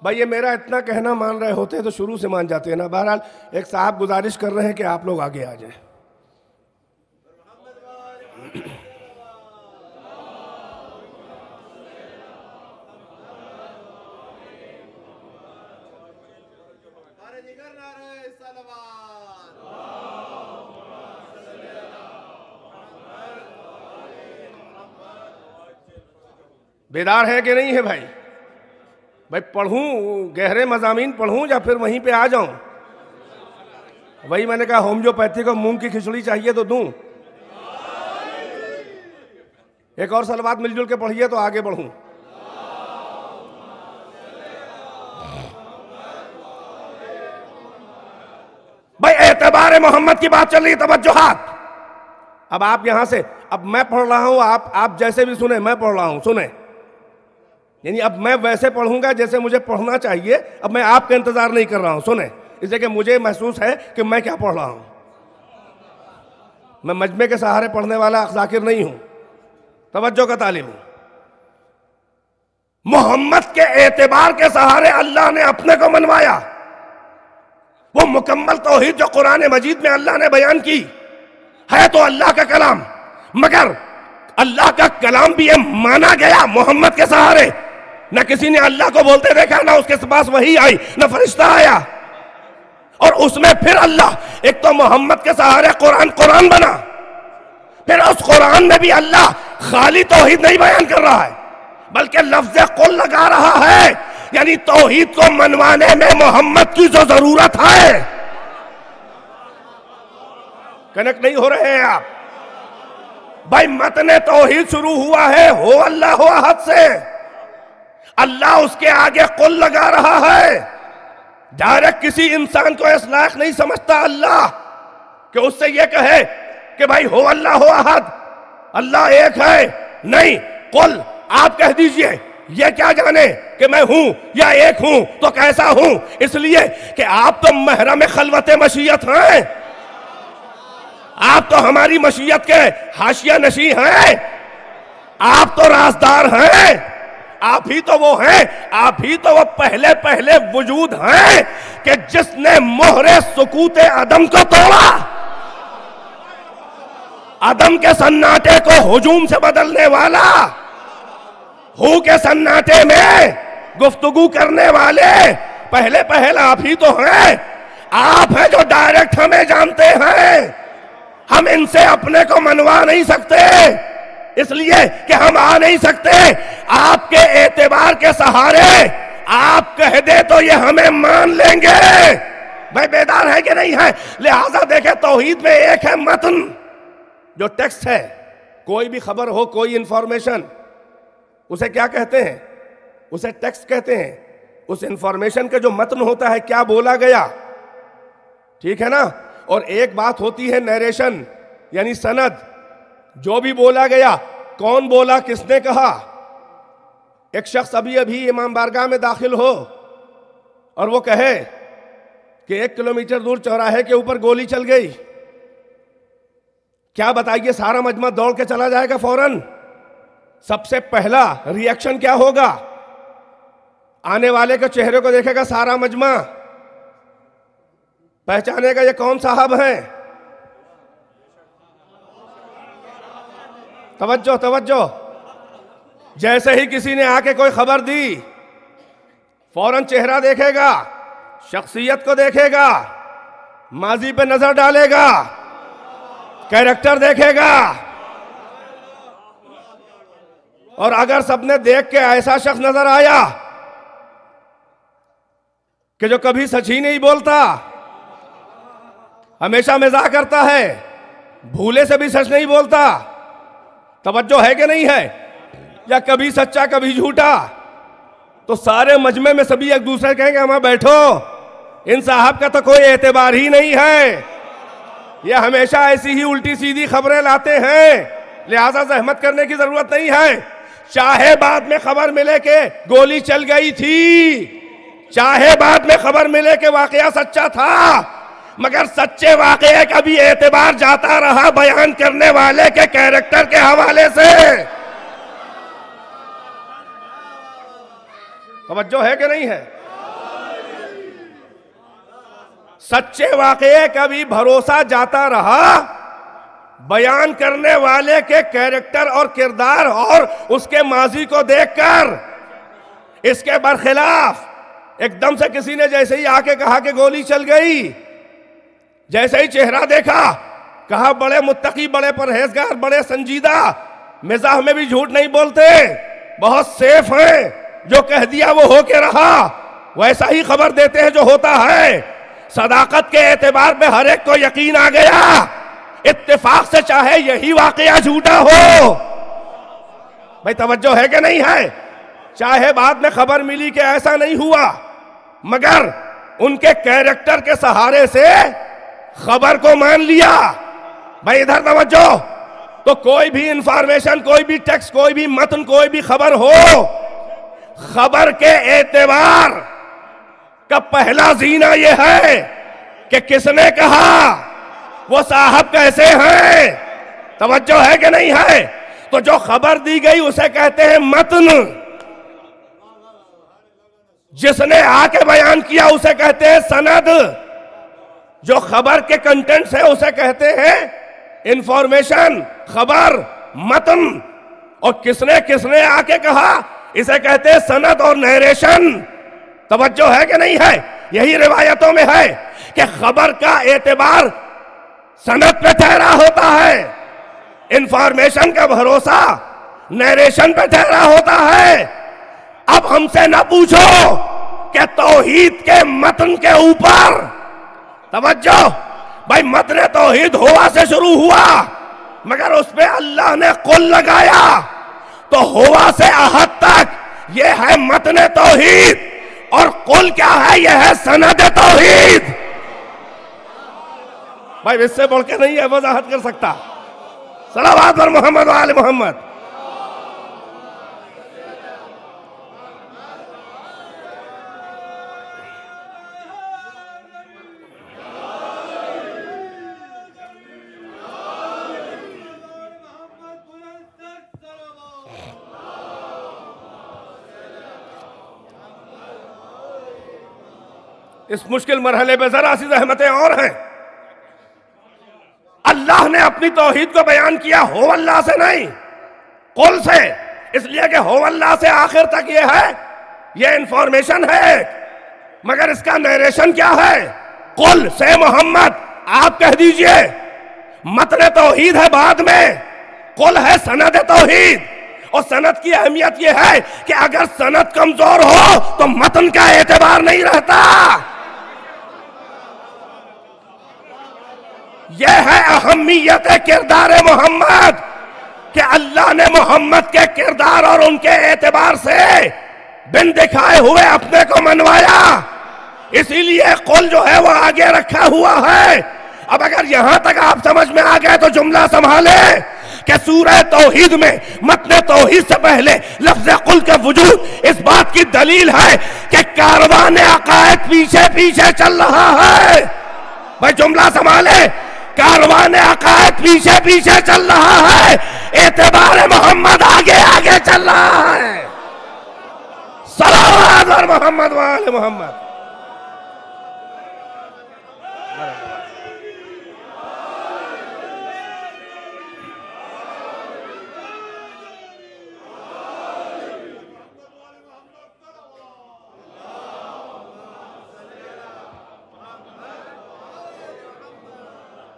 بھائی یہ میرا اتنا کہنا مان رہے ہوتے تو شروع سے مان جاتے ہیں نا. بہرحال ایک صاحب گزارش کر رہے ہیں کہ آپ لوگ آگے آ جائیں. بیدار ہے کہ نہیں ہے بھائی؟ بھائی پڑھوں گہرے مضامین پڑھوں یا پھر وہیں پہ آ جاؤں؟ وہی میں نے کہا ہومیوپیتھی کو مونگ کی کھچڑی چاہیے تو دوں. ایک اور صلوات مل جل کے پڑھیے تو آگے بڑھوں. بھائی اعتبار محمد کی بات چل رہی، توجہات. اب آپ یہاں سے، اب میں پڑھ رہا ہوں، آپ جیسے بھی سنیں، میں پڑھ رہا ہوں سنیں. یعنی اب میں ویسے پڑھوں گا جیسے مجھے پڑھنا چاہیے. اب میں آپ کا انتظار نہیں کر رہا ہوں، سنیں. اس لیے کہ مجھے محسوس ہے کہ میں کیا پڑھ رہا ہوں. میں مجمع کے سہارے پڑھنے والا ذاکر نہیں ہوں، توجہ کا طالب ہوں. محمد کے اعتبار کے سہارے اللہ نے اپنے کو منوایا. وہ مکمل توحید جو قرآن مجید میں اللہ نے بیان کی ہے تو اللہ کا کلام، مگر اللہ کا کلام بھی یہ مانا گیا محمد کے سہارے. نہ کسی نے اللہ کو بولتے دیکھا، نہ اس کے پاس وحی آئی، نہ فرشتہ آیا. اور اس میں پھر اللہ ایک تو محمد کے سہارے قرآن بنا، پھر اس قرآن میں بھی اللہ خالی توحید نہیں بیان کر رہا ہے بلکہ لفظ قل لگا رہا ہے. یعنی توحید کو منوانے میں محمد کی جو ضرورت ہے. کنیکٹ نہیں ہو رہے ہیں آپ؟ بھائی متن توحید شروع ہوا ہے ہو اللہ احد سے. اللہ اس کے آگے قل لگا رہا ہے. ڈائریکٹ کسی انسان کو اس لائق نہیں سمجھتا اللہ کہ اس سے یہ کہے کہ بھائی ہو اللہ احد، اللہ ایک ہے. نہیں، قل آپ کہہ دیجئے. یہ کیا جانے کہ میں ہوں یا ایک ہوں تو کیسا ہوں؟ اس لیے کہ آپ تو محرم خلوت مشیت ہیں، آپ تو ہماری مشیت کے حاشیہ نشیں ہیں، آپ تو رازدار ہیں، آپ ہی تو وہ ہیں، آپ ہی تو وہ پہلے وجود ہیں کہ جس نے مہر سکوت عدم کو توڑا، عدم کے سناٹے کو ہجوم سے بدلنے والا، ہو کے سناٹے میں گفتگو کرنے والے پہل آپ ہی تو ہیں. آپ ہیں جو ڈائریکٹ ہمیں جانتے ہیں. ہم ان سے اپنے کو منوا نہیں سکتے اس لیے کہ ہم آ نہیں سکتے. آپ کے اعتبار کے سہارے آپ کہہ دے تو یہ ہمیں مان لیں گے. بھائی بیدار ہے کہ نہیں ہے؟ لہذا دیکھیں توحید میں ایک ہے متن جو ٹیکسٹ ہے. کوئی بھی خبر ہو، کوئی انفارمیشن، اسے کیا کہتے ہیں؟ اسے ٹیکسٹ کہتے ہیں. اس انفارمیشن کے جو متن ہوتا ہے، کیا بولا گیا، ٹھیک ہے نا. اور ایک بات ہوتی ہے نیریشن، یعنی سند. جو بھی بولا گیا، کون بولا، کس نے کہا. ایک شخص ابھی امام بارگاہ میں داخل ہو اور وہ کہے کہ 1 کلومیٹر دور چوراہے کے اوپر گولی چل گئی، کیا بتائیے سارا مجمع دوڑ کے چلا جائے گا فوراً؟ سب سے پہلا ری ایکشن کیا ہوگا؟ آنے والے کے چہرے کو دیکھے گا سارا مجمع، پہچانے گا یہ کون صاحب ہیں. توجہ توجہ. جیسے ہی کسی نے آ کے کوئی خبر دی فوراً چہرہ دیکھے گا, شخصیت کو دیکھے گا, ماضی پہ نظر ڈالے گا, کیریکٹر دیکھے گا, اور اگر سب نے دیکھ کے ایسا شخص نظر آیا کہ جو کبھی سچ ہی نہیں بولتا, ہمیشہ مزاح کرتا ہے, بھولے سے بھی سچ نہیں بولتا, توجہ ہے کہ نہیں ہے, یا کبھی سچا کبھی جھوٹا, تو سارے مجمع میں سبھی ایک دوسرے کہیں گے ہمیں بیٹھو, ان صاحب کا تو کوئی اعتبار ہی نہیں ہے, یہ ہمیشہ ایسی ہی الٹی سیدھی خبریں لاتے ہیں, لہذا زحمت کرنے کی ضرورت نہیں ہے. چاہے بعد میں خبر ملے کہ گولی چل گئی تھی, چاہے بعد میں خبر ملے کہ واقعہ سچا تھا, مگر سچے واقعے کا بھی اعتبار جاتا رہا بیان کرنے والے کے کیریکٹر کے حوالے سے. توجہ ہے کہ نہیں ہے؟ سچے واقعے کا بھی بھروسہ جاتا رہا بیان کرنے والے کے کیریکٹر اور کردار اور اس کے ماضی کو دیکھ کر. اس کے برخلاف ایک دم سے کسی نے جیسے ہی آ کے کہا کہ گولی چل گئی, جیسے ہی چہرہ دیکھا کہا بڑے متقی, بڑے پرہیزگار, بڑے سنجیدہ, مزاح میں بھی جھوٹ نہیں بولتے, بہت سیف ہیں, جو کہہ دیا وہ ہو کے رہا, ویسا ہی خبر دیتے ہیں جو ہوتا ہے. صداقت کے اعتبار میں ہر ایک کو یقین آ گیا, اتفاق سے چاہے یہی واقعہ جھوٹا ہو. بھائی توجہ ہے کہ نہیں ہے؟ چاہے بعد میں خبر ملی کہ ایسا نہیں ہوا, مگر ان کے کیریکٹر کے سہارے سے خبر کو مان لیا. بھائی ادھر توجہ. تو کوئی بھی انفارمیشن, کوئی بھی ٹیکسٹ, کوئی بھی متن, کوئی بھی خبر ہو, خبر کے اعتبار کا پہلا زینہ یہ ہے کہ کس نے کہا, وہ صاحب کیسے ہیں. توجہ ہے کہ نہیں ہے؟ تو جو خبر دی گئی اسے کہتے ہیں متن, جس نے آ کے بیان کیا اسے کہتے ہیں سند, جو خبر کے کنٹینٹس ہیں اسے کہتے ہیں انفارمیشن, خبر, متن, اور کس نے آ کے کہا اسے کہتے ہیں سند اور نیریشن. توجہ ہے کہ نہیں ہے؟ یہی روایتوں میں ہے کہ خبر کا اعتبار سند پہ ٹھہرا ہوتا ہے, انفارمیشن کا بھروسہ نیریشن پہ ٹھہرا ہوتا ہے. اب ہم سے نہ پوچھو کہ توحید کے متن کے اوپر, توجہ بھائی, متن توحید ہوا سے شروع ہوا, مگر اس پہ اللہ نے قل لگایا, تو ہوا سے احد تک یہ ہے متن توحید, اور قل کیا ہے, یہ ہے سند توحید. بھائی اس سے بڑھ کے نہیں ہے وضاحت کر سکتا. صلوات پر محمد و آل محمد. اس مشکل مرحلے پہ ذرا سی زحمتیں اور ہیں. اللہ نے اپنی توحید کو بیان کیا ہو اللہ سے نہیں, قل سے, اس لیے کہ ہو اللہ سے آخر تک یہ ہے, یہ انفارمیشن ہے, مگر اس کا نیریشن کیا ہے, قل سے محمد آپ کہہ دیجئے. متن توحید ہے بعد میں, قل ہے سند توحید. اور سند کی اہمیت یہ ہے کہ اگر سند کمزور ہو تو متن کا اعتبار نہیں رہتا. یہ ہے اہمیت کردار محمد, کہ اللہ نے محمد کے کردار اور ان کے اعتبار سے بن دکھائے ہوئے اپنے کو منوایا. اسی لیے قل جو ہے وہ آگے رکھا ہوا ہے. اب اگر یہاں تک آپ سمجھ میں آ گئے تو جملہ سنبھالے کہ سورہ توحید میں متن توحید سے پہلے لفظ قل کا وجود اس بات کی دلیل ہے کہ کاروان عقائد پیچھے پیچھے چل رہا ہے. بھائی جملہ سنبھالے, کاروان عقائد پیچھے پیچھے چل رہا ہے, اعتبار محمد آگے آگے چل رہا ہے. صلوات اور محمد و آل محمد.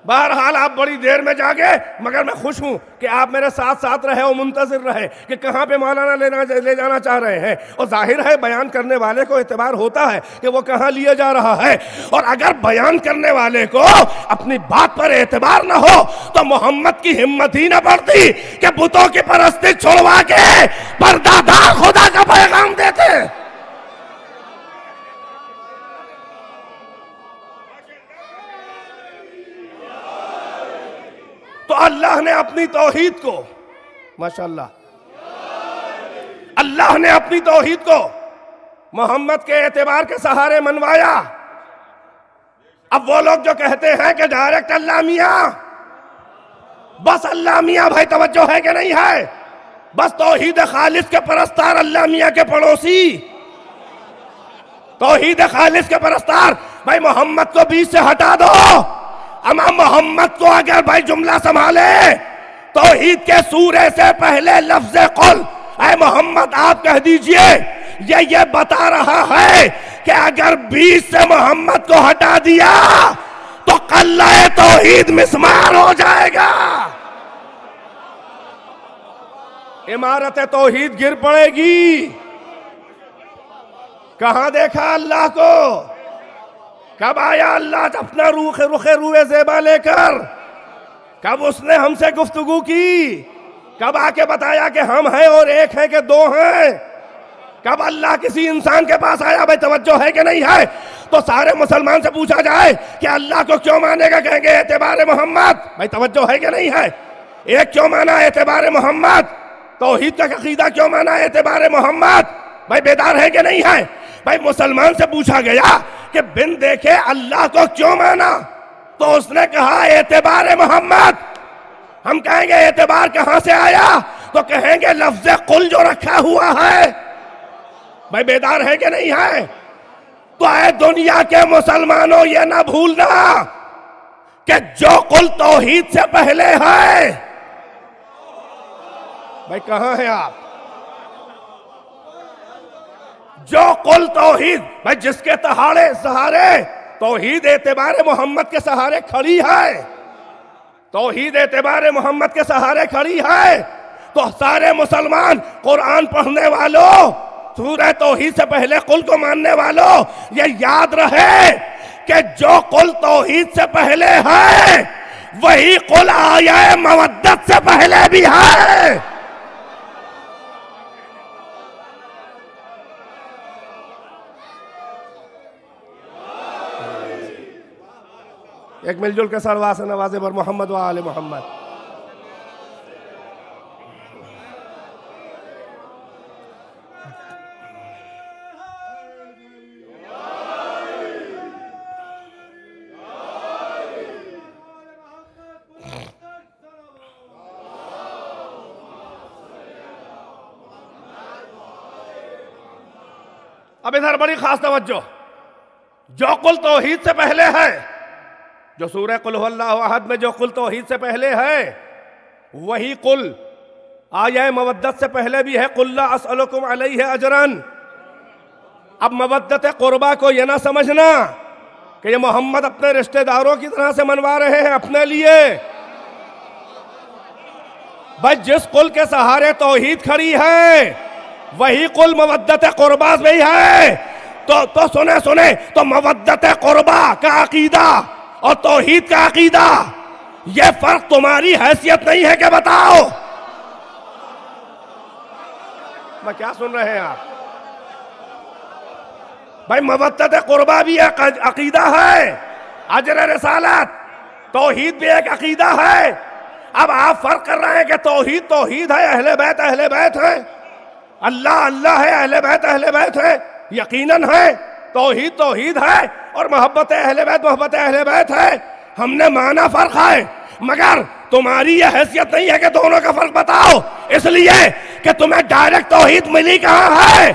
بہرحال آپ بڑی دیر میں جاگے، مگر میں خوش ہوں کہ آپ میرے ساتھ ساتھ رہے اور منتظر رہے کہ کہاں پہ مولانا لے جانا چاہ رہے ہیں. اور ظاہر ہے بیان کرنے والے کو اعتبار ہوتا ہے کہ وہ کہاں لیا جا رہا ہے. اور اگر بیان کرنے والے کو اپنی بات پر اعتبار نہ ہو تو محمد کی ہمت ہی نہ بڑھتی کہ بتوں کی پرستی چھوڑوا کے پردہ دار خدا کا پیغام دیتے. تو اللہ نے اپنی توحید کو، ماشاءاللہ، اللہ نے اپنی توحید کو محمد کے اعتبار کے سہارے منوایا. اب وہ لوگ جو کہتے ہیں کہ ڈائریکٹ اللہ میاں، بس اللہ میاں، بھائی توجہ ہے کہ نہیں ہے؟ بس توحید خالص کے پرستار اللہ میاں کے پڑوسی، توحید خالص کے پرستار. بھائی محمد کو بیچ سے ہٹا دو. اما محمد کو اگر بھائی جملہ سنبھالے، توحید کے سورے سے پہلے لفظ قل، اے محمد آپ کہہ دیجئے یہ بتا رہا ہے کہ اگر بیچ سے محمد کو ہٹا دیا تو قلعہ توحید مسمار ہو جائے گا، عمارت توحید گر پڑے گی. کہاں دیکھا اللہ کو؟ کب آیا اللہ اپنا رخ روئے زیبا لے کر؟ کب اس نے ہم سے گفتگو کی؟ کب آ کے بتایا کہ ہم ہیں اور ایک ہے کہ دو ہیں؟ کب اللہ کسی انسان کے پاس آیا؟ بھائی توجہ ہے کہ نہیں ہے؟ تو سارے مسلمان سے پوچھا جائے کہ اللہ کو کیوں مانے گا، کہیں گے اعتبار محمد. بھائی توجہ ہے کہ نہیں ہے؟ ایک کیوں مانا اعتبار محمد؟ توحید کا عقیدہ کیوں مانا اعتبار محمد؟ بھائی بیدار ہے کہ نہیں ہے؟ بھائی مسلمان سے پوچھا گیا کہ بن دیکھے اللہ کو کیوں مانا؟ تو اس نے کہا اعتبار محمد. ہم کہیں گے اعتبار کہاں سے آیا؟ تو کہیں گے لفظ قل جو رکھا ہوا ہے. بھائی بیدار ہے کہ نہیں ہے؟ تو اے دنیا کے مسلمانوں یہ نہ بھولنا کہ جو قل توحید سے پہلے ہے. بھائی کہاں ہیں آپ؟ جو قل توحید، بھائی جس کے سہارے توحید اعتبار محمد کے سہارے کھڑی ہے، توحید اعتبار محمد کے سہارے کھڑی ہے. تو سارے مسلمان قرآن پڑھنے والوں، سورہ توحید سے پہلے قل کو ماننے والوں، یہ یاد رہے کہ جو قل توحید سے پہلے ہے وہی قل آیہ مودت سے پہلے بھی ہے. ایک مل جل کے سروا سے نوازے بر محمد و آل محمد. اب ادھر بڑی خاص توجہ، جو قل توحید سے پہلے ہے، جو سورہ قل هو اللہ احد میں جو قل توحید سے پہلے ہے وہی قل آیہ مودت سے پہلے بھی ہے. قل لا اسألکم علیہ اجرا. اب مودت قربہ کو یہ نہ سمجھنا کہ یہ محمد اپنے رشتہ داروں کی طرح سے منوا رہے ہیں اپنے لیے. بھائی جس قل کے سہارے توحید کھڑی ہے وہی قل مودت قربہ بھی ہے. تو سنے تو مودت قربہ کا عقیدہ اور توحید کا عقیدہ، یہ فرق تمہاری حیثیت نہیں ہے کہ بتاؤ. میں کیا سن رہے ہیں آپ؟ بھائی مودت قربہ بھی ایک عقیدہ ہے، اجر رسالت، توحید بھی ایک عقیدہ ہے. اب آپ فرق کر رہے ہیں کہ توحید ہے، اہل بیت ہے، اللہ ہے، اہل بیت ہے. یقیناً ہے توحید ہے اور محبت اہل بیت ہے. ہم نے مانا فرق ہے، مگر تمہاری یہ حیثیت نہیں ہے کہ دونوں کا فرق بتاؤ، اس لیے کہ تمہیں ڈائریکٹ توحید ملی کہاں ہے؟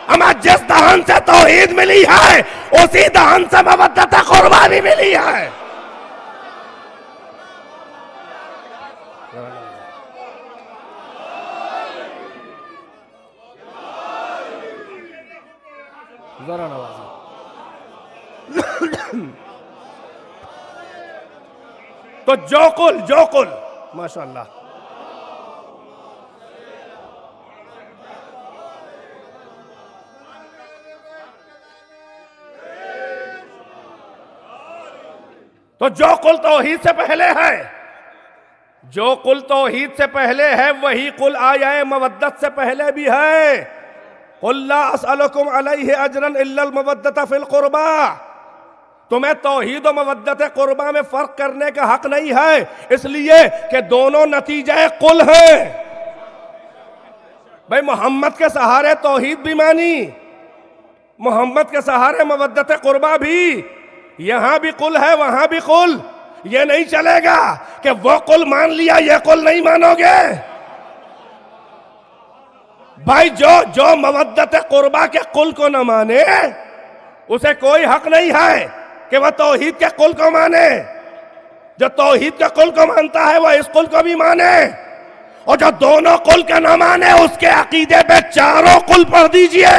اما جس دہن سے توحید ملی ہے اسی دہن سے مودت قربہ بھی ملی ہے. ذرا نوازی. تو جو قل ماشاءاللہ. تو جو قل توحید سے پہلے ہے، جو قل توحید سے پہلے ہے وہی قل آیہ مودت سے پہلے بھی ہے. قل لا اسألکم علیہ اجرا الا المودۃ فی القربى. تمہیں توحید و مودت قربہ میں فرق کرنے کا حق نہیں ہے، اس لیے کہ دونوں نتیجہ قل ہیں. بھئی محمد کے سہارے توحید بھی مانی، محمد کے سہارے مودت قربہ بھی. یہاں بھی قل ہے وہاں بھی قل. یہ نہیں چلے گا کہ وہ قل مان لیا یہ قل نہیں مانو گے. بھائی جو مودت قربہ کے قل کو نہ مانے اسے کوئی حق نہیں ہے کہ وہ توحید کے قل کو مانے. جو توحید کے قل کو مانتا ہے وہ اس قل کو بھی مانے، اور جو دونوں قل کا نہ مانے اس کے عقیدے پہ چاروں قل پڑھ دیجئے.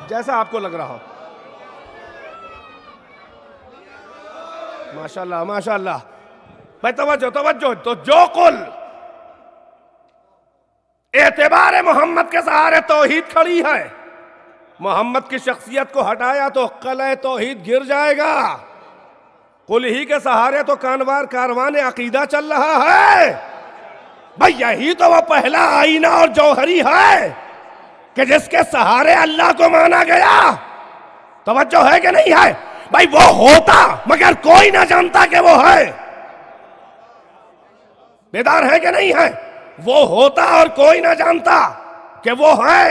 جیسا آپ کو لگ رہا ہو. ماشاءاللہ ماشاءاللہ. بھائی توجہ. تو جو قل اعتبار محمد کے سہارے توحید کھڑی ہے، محمد کی شخصیت کو ہٹایا تو قلعہ توحید گر جائے گا. قل ہی کے سہارے تو کاروان عقیدہ چل رہا ہے. بھائی یہی تو وہ پہلا آئینہ اور جوہری ہے کہ جس کے سہارے اللہ کو مانا گیا. توجہ ہے کہ نہیں ہے؟ بھائی وہ ہوتا مگر کوئی نہ جانتا کہ وہ ہے. بیدار ہے کہ نہیں ہے؟ وہ ہوتا اور کوئی نہ جانتا کہ وہ ہے.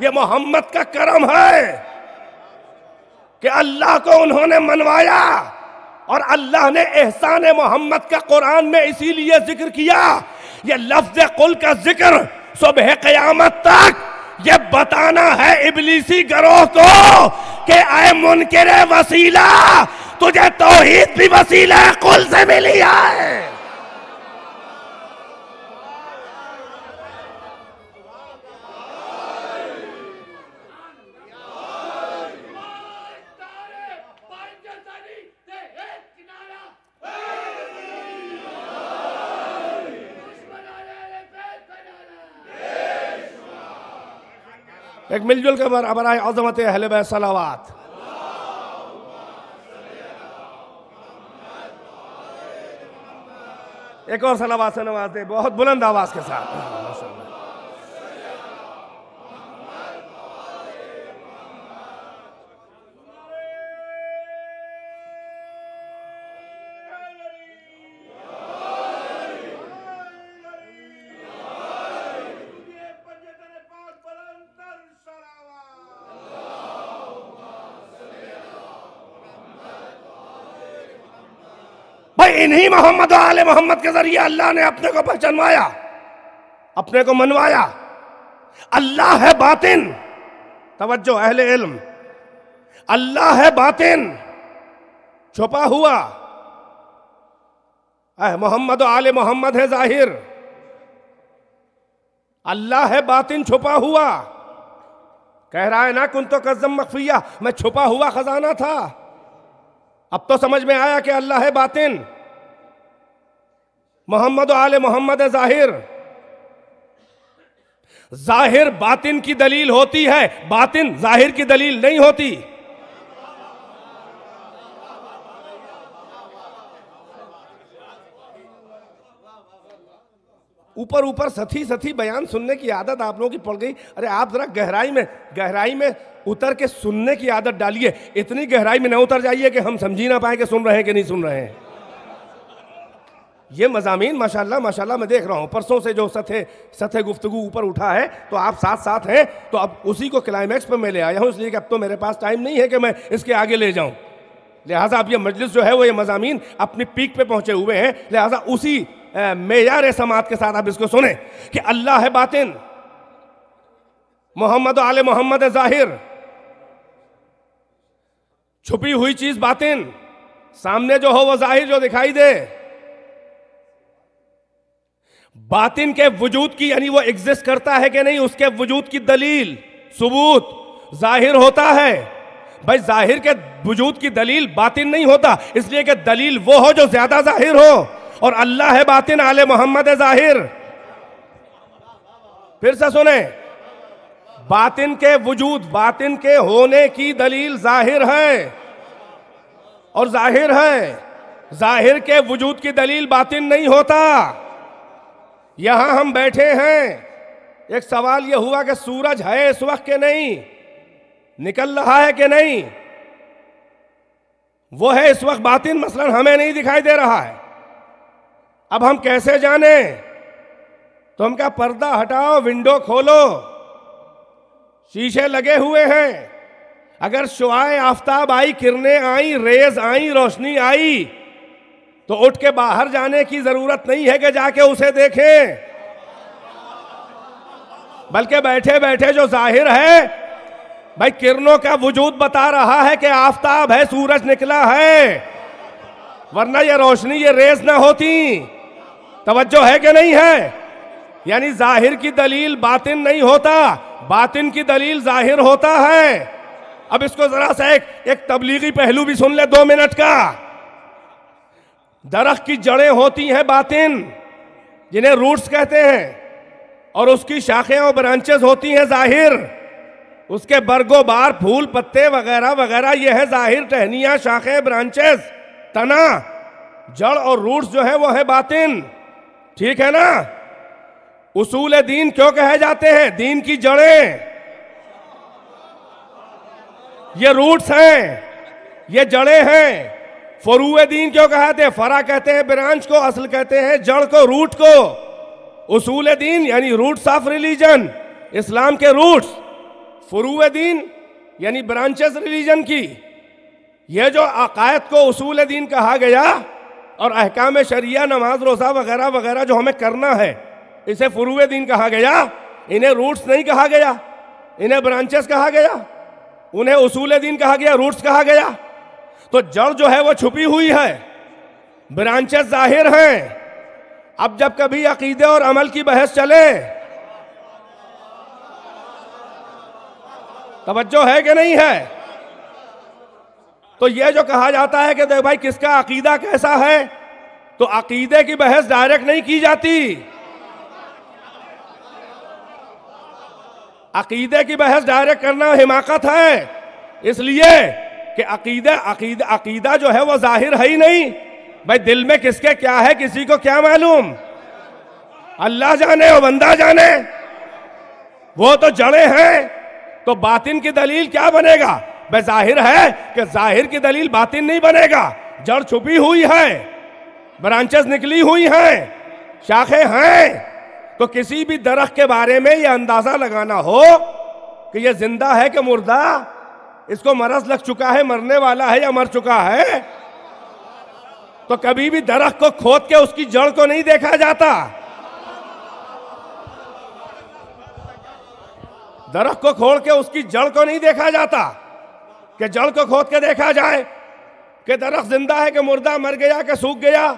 یہ محمد کا کرم ہے کہ اللہ کو انہوں نے منوایا، اور اللہ نے احسان محمد کا قرآن میں اسی لیے ذکر کیا. یہ لفظ قل کا ذکر صبح قیامت تک یہ بتانا ہے ابلیسی گروہ کو کہ اے منکر وسیلہ، تجھے توحید بھی وسیلہ قل سے ملی ہے. ایک مل جل کے برائے عظمت اہل بیت صلوات. ایک اور صلوات سے نواز دے بہت بلند آواز کے ساتھ. بھائی انہی محمد و آل محمد کے ذریعے اللہ نے اپنے کو پہچانوایا، اپنے کو منوایا. اللہ ہے باطن. توجہ اہل علم، اللہ ہے باطن چھپا ہوا. محمد و آل محمد ہے ظاہر. اللہ ہے باطن چھپا ہوا. کہہ رہا ہے نا کنت کنزا مخفیہ، میں چھپا ہوا خزانہ تھا. اب تو سمجھ میں آیا کہ اللہ ہے باطن، محمد و آل محمد ہے ظاہر. ظاہر باطن کی دلیل ہوتی ہے، باطن ظاہر کی دلیل نہیں ہوتی. اوپر ستی بیان سننے کی عادت آپ لوگوں کی پڑ گئی. ارے آپ ذرا گہرائی میں اتر کے سننے کی عادت ڈالیے. اتنی گہرائی میں نہ اتر جائیے کہ ہم سمجھی نہ پائیں کہ سن رہے ہیں کہ نہیں سن رہے ہیں. یہ مضامین ماشاءاللہ میں دیکھ رہا ہوں پرسوں سے جو سطح گفتگو اوپر اٹھا ہے تو آپ ساتھ ہیں، تو اب اسی کو کلائمیکس پہ میں لے آیا ہوں، اس لیے کہ اب تو میرے پاس ٹائم نہیں ہے کہ میں اس کے آگے لے جاؤں. لہٰذا اب یہ مجلس جو ہے وہ یہ مضامین اپنی پیک پہ پہنچے ہوئے ہیں، لہٰذا اسی معیار سماعت کے ساتھ آپ اس کو سنیں کہ اللہ ہے باطن، محمد و آل محمد ہے ظاہر. چھپی ہوئی چیز باطن، سامنے جو ہو وہ ظاہر جو دکھائی دے. باطن کے وجود کی یعنی وہ ایگزسٹ کرتا ہے کہ نہیں، اس کے وجود کی دلیل ثبوت ظاہر ہوتا ہے. بھائی ظاہر کے وجود کی دلیل باطن نہیں ہوتا، اس لیے کہ دلیل وہ ہو جو زیادہ ظاہر ہو، اور اللہ ہے باطن، آل محمد ہے ظاہر. پھر سے سنیں، باطن کے وجود، باطن کے ہونے کی دلیل ظاہر ہے اور ظاہر ہے. ظاہر کے وجود کی دلیل باطن نہیں ہوتا. یہاں ہم بیٹھے ہیں، ایک سوال یہ ہوا کہ سورج ہے اس وقت کہ نہیں، نکل رہا ہے کہ نہیں، وہ ہے اس وقت باطن، مثلا ہمیں نہیں دکھائی دے رہا ہے. اب ہم کیسے جانیں؟ تو ہم کیا پردہ ہٹاؤ، ونڈو کھولو، شیشے لگے ہوئے ہیں. اگر شعاع آفتاب آئی، کرنیں آئیں، ریز آئیں، روشنی آئی، تو اٹھ کے باہر جانے کی ضرورت نہیں ہے کہ جا کے اسے دیکھیں، بلکہ بیٹھے بیٹھے جو ظاہر ہے، بھائی کرنوں کا وجود بتا رہا ہے کہ آفتاب ہے، سورج نکلا ہے، ورنہ یہ روشنی، یہ ریز نہ ہوتی. توجہ ہے کہ نہیں ہے؟ یعنی ظاہر کی دلیل باطن نہیں ہوتا، باطن کی دلیل ظاہر ہوتا ہے. اب اس کو ذرا سا ایک تبلیغی پہلو بھی سن لے 2 منٹ کا. درخت کی جڑیں ہوتی ہیں باطن، جنہیں روٹس کہتے ہیں، اور اس کی شاخیں اور برانچز ہوتی ہیں ظاہر. اس کے برگ و بار، پھول، پتے وغیرہ وغیرہ، یہ ہے ظاہر. ٹہنیاں، شاخیں، برانچز، تنا، جڑ اور روٹس جو ہے وہ ہے باطن. ٹھیک ہے نا؟ اصول دین کیوں کہے جاتے ہیں؟ دین کی جڑیں، یہ روٹس ہیں، یہ جڑیں ہیں. فروع دین کیوں کہتے ہیں؟ فرع کہتے ہیں برانچ کو، اصل کہتے ہیں جڑ کو، روٹ کو. اصول دین یعنی روٹس آف ریلیجن، اسلام کے روٹس. فروع دین یعنی برانچز ریلیجن کی. یہ جو عقائد کو اصول دین کہا گیا، اور احکام شریعہ، نماز، روزہ وغیرہ وغیرہ جو ہمیں کرنا ہے، اسے فروع دین کہا گیا. انہیں روٹس نہیں کہا گیا، انہیں برانچز کہا گیا، انہیں اصول دین کہا گیا، روٹس کہا گیا. تو جڑ جو ہے وہ چھپی ہوئی ہے، برانچز ظاہر ہیں. اب جب کبھی عقیدے اور عمل کی بحث چلے، توجہ ہے کہ نہیں ہے، تو یہ جو کہا جاتا ہے کہ دیکھ بھائی کس کا عقیدہ کیسا ہے، تو عقیدے کی بحث ڈائریکٹ نہیں کی جاتی. عقیدے کی بحث ڈائریکٹ کرنا حماقت ہے، اس لیے کہ عقیدہ جو ہے وہ ظاہر ہے ہی نہیں. بھائی دل میں کس کے کیا ہے کسی کو کیا معلوم؟ اللہ جانے اور بندہ جانے. وہ تو جڑیں ہیں، تو باطن کی دلیل کیا بنے گا؟ بھائی ظاہر ہے کہ ظاہر کی دلیل باطن نہیں بنے گا. جڑ چھپی ہوئی ہے، برانچز نکلی ہوئی ہیں، شاخیں ہیں. تو کسی بھی درخت کے بارے میں یہ اندازہ لگانا ہو کہ یہ زندہ ہے کہ مردہ، اس کو مرض لگ چکا ہے، مرنے والا ہے یا مر چکا ہے، تو کبھی بھی درخت کو کھود کے اس کی جڑ کو نہیں دیکھا جاتا. درخت کو کھود کے اس کی جڑ کو نہیں دیکھا جاتا کہ جڑ کو کھود کے دیکھا جائے کہ درخت زندہ ہے کہ مردہ، مر گیا کہ سوکھ گیا،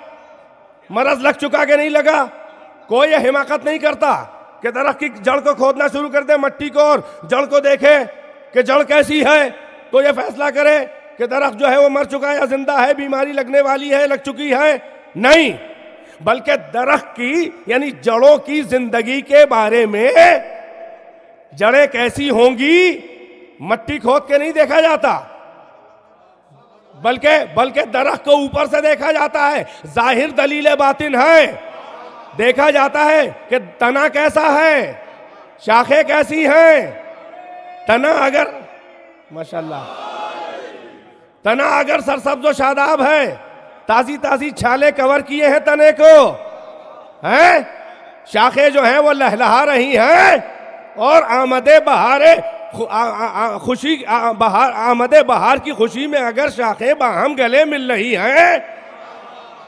مرض لگ چکا کہ نہیں لگا. کوئی یہ حماقت نہیں کرتا کہ درخت کی جڑ کو کھودنا شروع کر دے، مٹی کو، اور جڑ کو دیکھے کہ جڑ کیسی ہے، تو یہ فیصلہ کرے کہ درخت جو ہے وہ مر چکا ہے یا زندہ ہے، بیماری لگنے والی ہے، لگ چکی ہے. نہیں، بلکہ درخت کی یعنی جڑوں کی زندگی کے بارے میں، جڑیں کیسی ہوں گی مٹی کھود کے نہیں دیکھا جاتا، بلکہ درخت کو اوپر سے دیکھا جاتا ہے. ظاہر دلیل باطن ہے. دیکھا جاتا ہے کہ تنا کیسا ہے، شاخیں کیسی ہیں. تنا اگر ماشاءاللہ تنا اگر سرسبز و شاداب ہے، تازی تازی چھالے کور کیے ہیں تنے کو، ہیں شاخیں جو ہیں وہ لہلہا رہی ہیں، اور آمد بہار کی خوشی میں اگر شاخیں باہم گلے مل رہی ہیں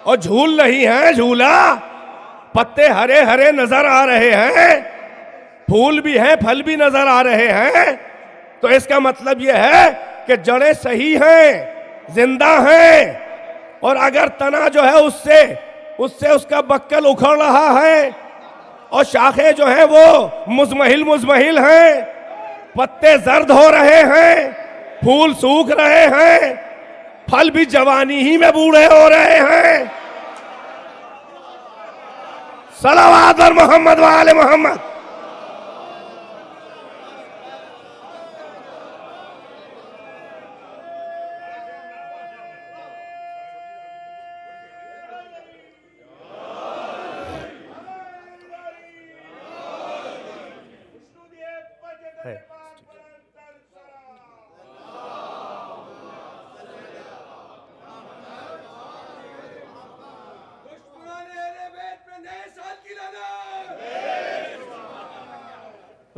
اور جھول رہی ہیں جھولا، پتے ہرے ہرے نظر آ رہے ہیں، پھول بھی ہیں، پھل بھی نظر آ رہے ہیں، تو اس کا مطلب یہ ہے کہ جڑیں صحیح ہیں، زندہ ہیں، اور اگر تنا جو ہے اس سے اس کا بکل اکھڑ رہا ہے اور شاخیں جو ہیں وہ مزمحل ہیں، پتے زرد ہو رہے ہیں، پھول سوکھ رہے ہیں، پھل بھی جوانی ہی میں بوڑھے ہو رہے ہیں. صلوات اور محمد و آل محمد.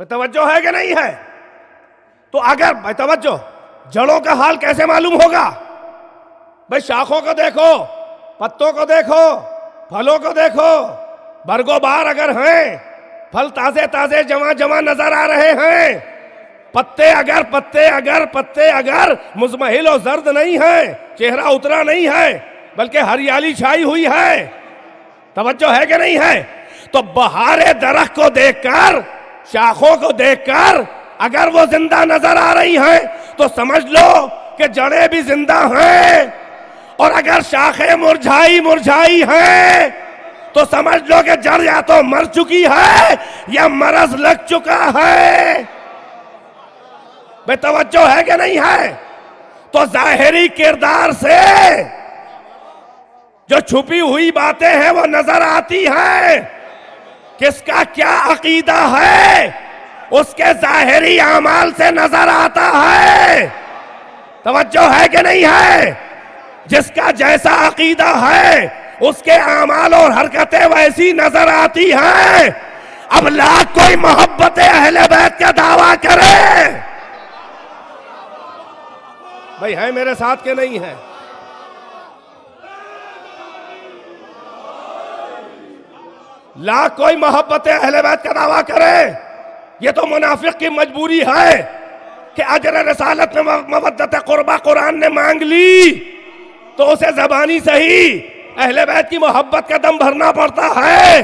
توجہ ہے کہ نہیں ہے؟ تو اگر بھائی توجہ، جڑوں کا حال کیسے معلوم ہوگا؟ بھائی شاخوں کو دیکھو، پتوں کو دیکھو، پھلوں کو دیکھو، برگو بار اگر ہیں، پھل تازے تازے جمع نظر آ رہے ہیں، پتے اگر مزمحل و زرد نہیں ہیں، چہرہ اترا نہیں ہے بلکہ ہریالی چھائی ہوئی ہے، توجہ ہے کہ نہیں ہے؟ تو بہار درخت کو دیکھ کر، شاخوں کو دیکھ کر اگر وہ زندہ نظر آ رہی ہیں تو سمجھ لو کہ جڑیں بھی زندہ ہیں، اور اگر شاخیں مرجھائی ہیں تو سمجھ لو کہ جڑ یا تو مر چکی ہے یا مرض لگ چکا ہے. بے توجہ ہے کہ نہیں ہے؟ تو ظاہری کردار سے جو چھپی ہوئی باتیں ہیں وہ نظر آتی ہیں. کس کا کیا عقیدہ ہے اس کے ظاہری اعمال سے نظر آتا ہے. توجہ ہے کہ نہیں ہے؟ جس کا جیسا عقیدہ ہے اس کے اعمال اور حرکتیں ویسی نظر آتی ہیں. اب لاکھ کوئی محبت اہل بیت کا دعویٰ کرے، بھائی ہے میرے ساتھ کہ نہیں ہے؟ لاکھ کوئی محبت اہل بیت کا دعویٰ کرے، یہ تو منافق کی مجبوری ہے کہ اجر رسالت میں مودت قربہ قرآن نے مانگ لی تو اسے زبانی صحیح اہل بیت کی محبت کا دم بھرنا پڑتا ہے،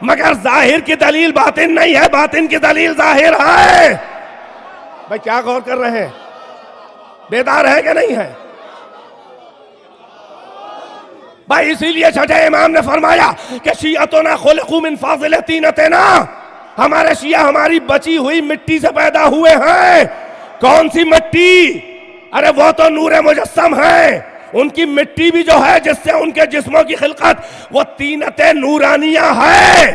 مگر ظاہر کی دلیل باطن نہیں ہے، باطن کی دلیل ظاہر ہے. بھائی کیا غور کر رہے ہیں؟ بیدار ہے کہ نہیں ہے؟ بھائی اسی لیے چھٹے امام نے فرمایا کہ شیعتنا خلقو من فاضل طینتنا، ہمارے شیعہ ہماری بچی ہوئی مٹی سے پیدا ہوئے ہیں. کون سی مٹی؟ ارے وہ تو نور مجسم ہے. ان کی مٹی بھی جو ہے جس سے ان کے جسموں کی خلقت، وہ طینت نورانیہ ہے.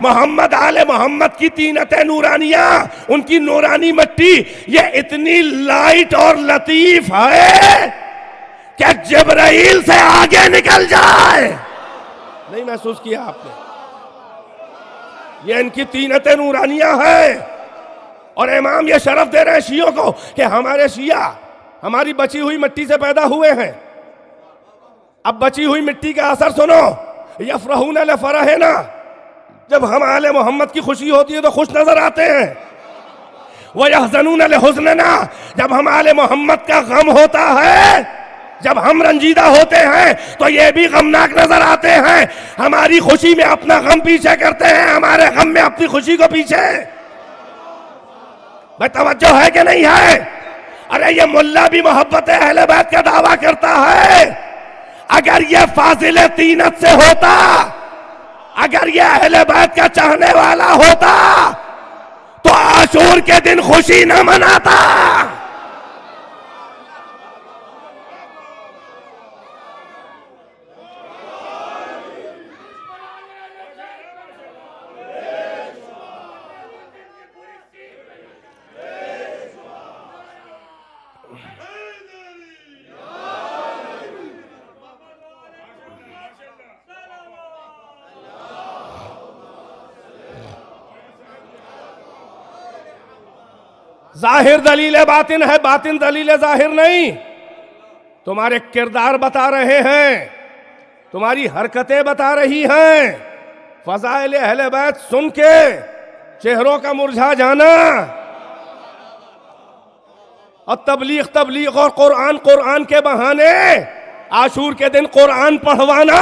محمد آل محمد کی طینت نورانیہ، ان کی نورانی مٹی یہ اتنی لائٹ اور لطیف ہے کہ جبرائیل سے آگے نکل جائے. نہیں محسوس کیا آپ نے؟ یہ ان کی طینت نورانیہ ہے، اور امام یہ شرف دے رہے ہیں شیعوں کو کہ ہمارے شیعہ ہماری بچی ہوئی مٹی سے پیدا ہوئے ہیں. اب بچی ہوئی مٹی کا اثر سنو. یفرحون لفرحنا، جب ہم آل محمد کی خوشی ہوتی ہے تو خوش نظر آتے ہیں. وَيَحْزَنُونَ لِحُزْنِنَا، جب ہم آل محمد کا غم ہوتا ہے، جب ہم رنجیدہ ہوتے ہیں تو یہ بھی غمناک نظر آتے ہیں. ہماری خوشی میں اپنا غم پیچھے کرتے ہیں، ہمارے غم میں اپنی خوشی کو پیچھے. بھائی توجہ ہے کہ نہیں ہے؟ ارے یہ ملا بھی محبت اہل بیت کا دعویٰ کرتا ہے. اگر یہ فاضل طینت سے ہوتا، اگر یہ اہل بیت کا چاہنے والا ہوتا تو عاشور کے دن خوشی نہ مناتا. ظاہر دلیل باطن ہے، باطن دلیل ظاہر نہیں. تمہارے کردار بتا رہے ہیں، تمہاری حرکتیں بتا رہی ہیں. فضائل اہل بیت سن کے چہروں کا مرجھا جانا، اور تبلیغ اور قرآن کے بہانے عاشور کے دن قرآن پڑھوانا.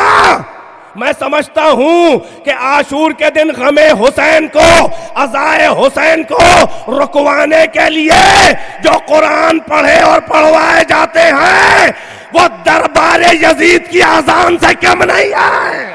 میں سمجھتا ہوں کہ عاشور کے دن غم حسین کو، عزائے حسین کو رکوانے کے لیے جو قرآن پڑھے اور پڑھوائے جاتے ہیں وہ دربار یزید کی اذان سے کم نہیں ہے.